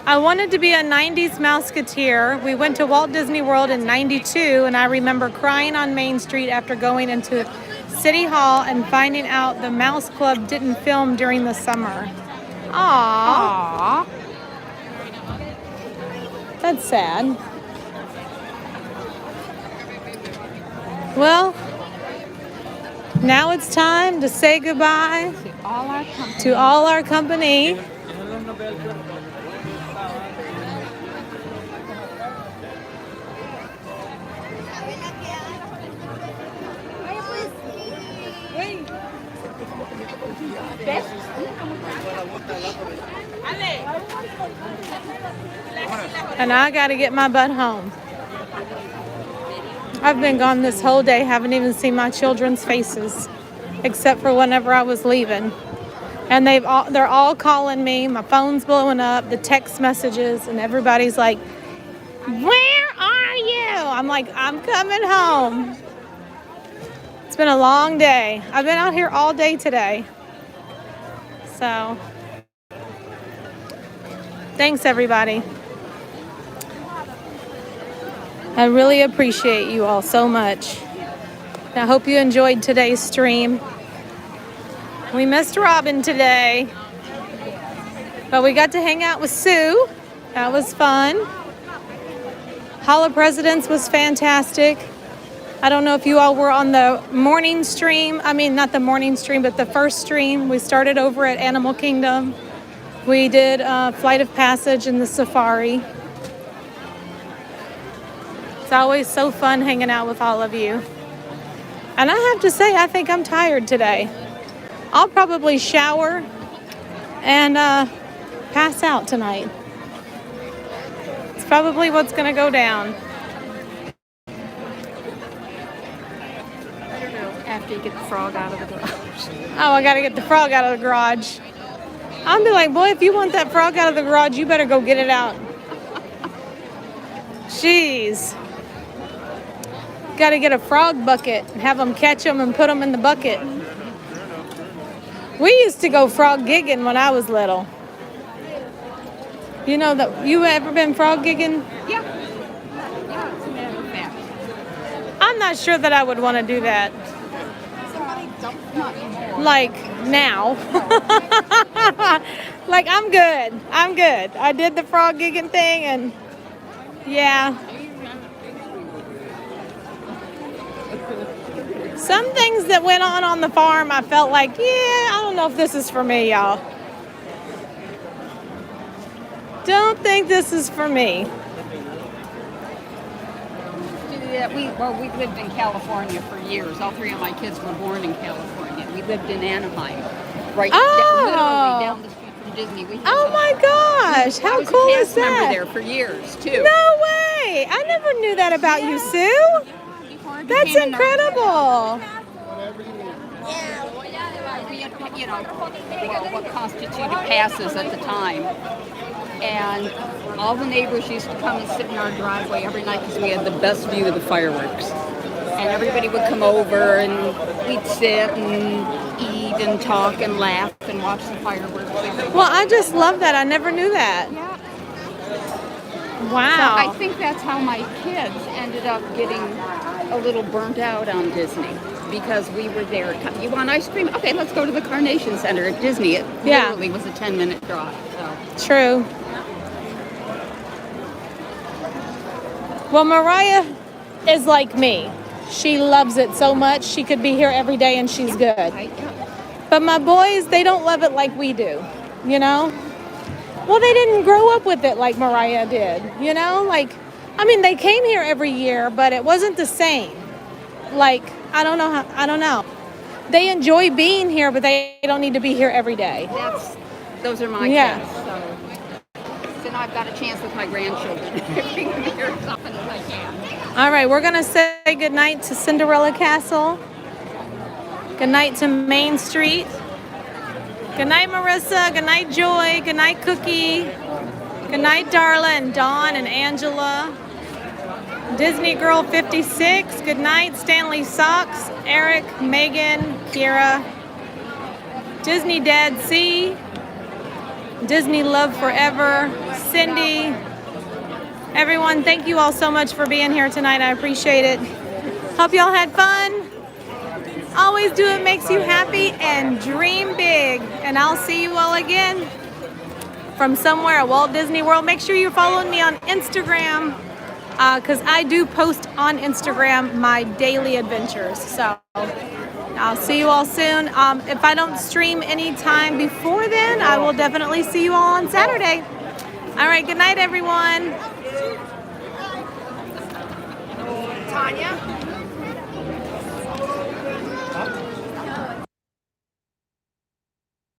I wanted to be a 90s Mouseketeer. We went to Walt Disney World in 92, and I remember crying on Main Street after going into City Hall and finding out the Mouse Club didn't film during the summer. Aww. That's sad. Well, now it's time to say goodbye to all our company. And I got to get my butt home. I've been gone this whole day, haven't even seen my children's faces, except for whenever I was leaving. And they're all calling me. My phone's blowing up, the text messages, and everybody's like, "Where are you?" I'm like, "I'm coming home." It's been a long day. I've been out here all day today. So, thanks everybody. I really appreciate you all so much. I hope you enjoyed today's stream. We missed Robin today, but we got to hang out with Sue. That was fun. Hall of Presidents was fantastic. I don't know if you all were on the morning stream. I mean, not the morning stream, but the first stream. We started over at Animal Kingdom. We did Flight of Passage in the safari. It's always so fun hanging out with all of you. And I have to say, I think I'm tired today. I'll probably shower and pass out tonight. It's probably what's going to go down. After you get the frog out of the garage. Oh, I got to get the frog out of the garage. I'll be like, boy, if you want that frog out of the garage, you better go get it out. Jeez. Got to get a frog bucket and have them catch them and put them in the bucket. We used to go frog gigging when I was little. You know that you ever been frog gigging? Yeah. Yeah, it's a matter of fact. I'm not sure that I would want to do that. Like now. Like I'm good. I'm good. I did the frog gigging thing and yeah. Some things that went on the farm, I felt like, yeah, I don't know if this is for me, y'all. Don't think this is for me. Yeah, we lived in California for years. All three of my kids were born in California. We lived in Anaheim, literally down the street from Disney. Oh my gosh, how cool is that? I was a cast member there for years too. No way! I never knew that about you, Sue. That's incredible. You know, what constituted passes at the time. And all the neighbors used to come and sit in our driveway every night because we had the best view of the fireworks. And everybody would come over and we'd sit and eat and talk and laugh and watch the fireworks. Well, I just love that. I never knew that. Yeah. Wow. So I think that's how my kids ended up getting a little burnt out on Disney because we were there. You want ice cream? Okay, let's go to the Carnation Center at Disney. It literally was a 10-minute drive. So. True. Well, Mariah is like me. She loves it so much. She could be here every day and she's good. But my boys, they don't love it like we do, you know? Well, they didn't grow up with it like Mariah did, you know? Like, I mean, they came here every year, but it wasn't the same. Like, I don't know. They enjoy being here, but they don't need to be here every day. Those are my kids. So now I've got a chance with my grandchildren. Bring them here as often as I can. All right, we're going to say goodnight to Cinderella Castle. Good night to Main Street. Good night, Marissa. Good night, Joy. Good night, Cookie. Good night, Darla and Dawn and Angela. Disney Girl 56. Good night, Stanley Socks, Eric, Megan, Kira. Disney Dad C. Disney Love Forever. Cindy. Everyone, thank you all so much for being here tonight. I appreciate it. Hope y'all had fun. Always do what makes you happy and dream big. And I'll see you all again from somewhere at Walt Disney World. Make sure you're following me on Instagram because I do post on Instagram my daily adventures. So I'll see you all soon. If I don't stream anytime before then, I will definitely see you all on Saturday. All right, good night, everyone. Tanya?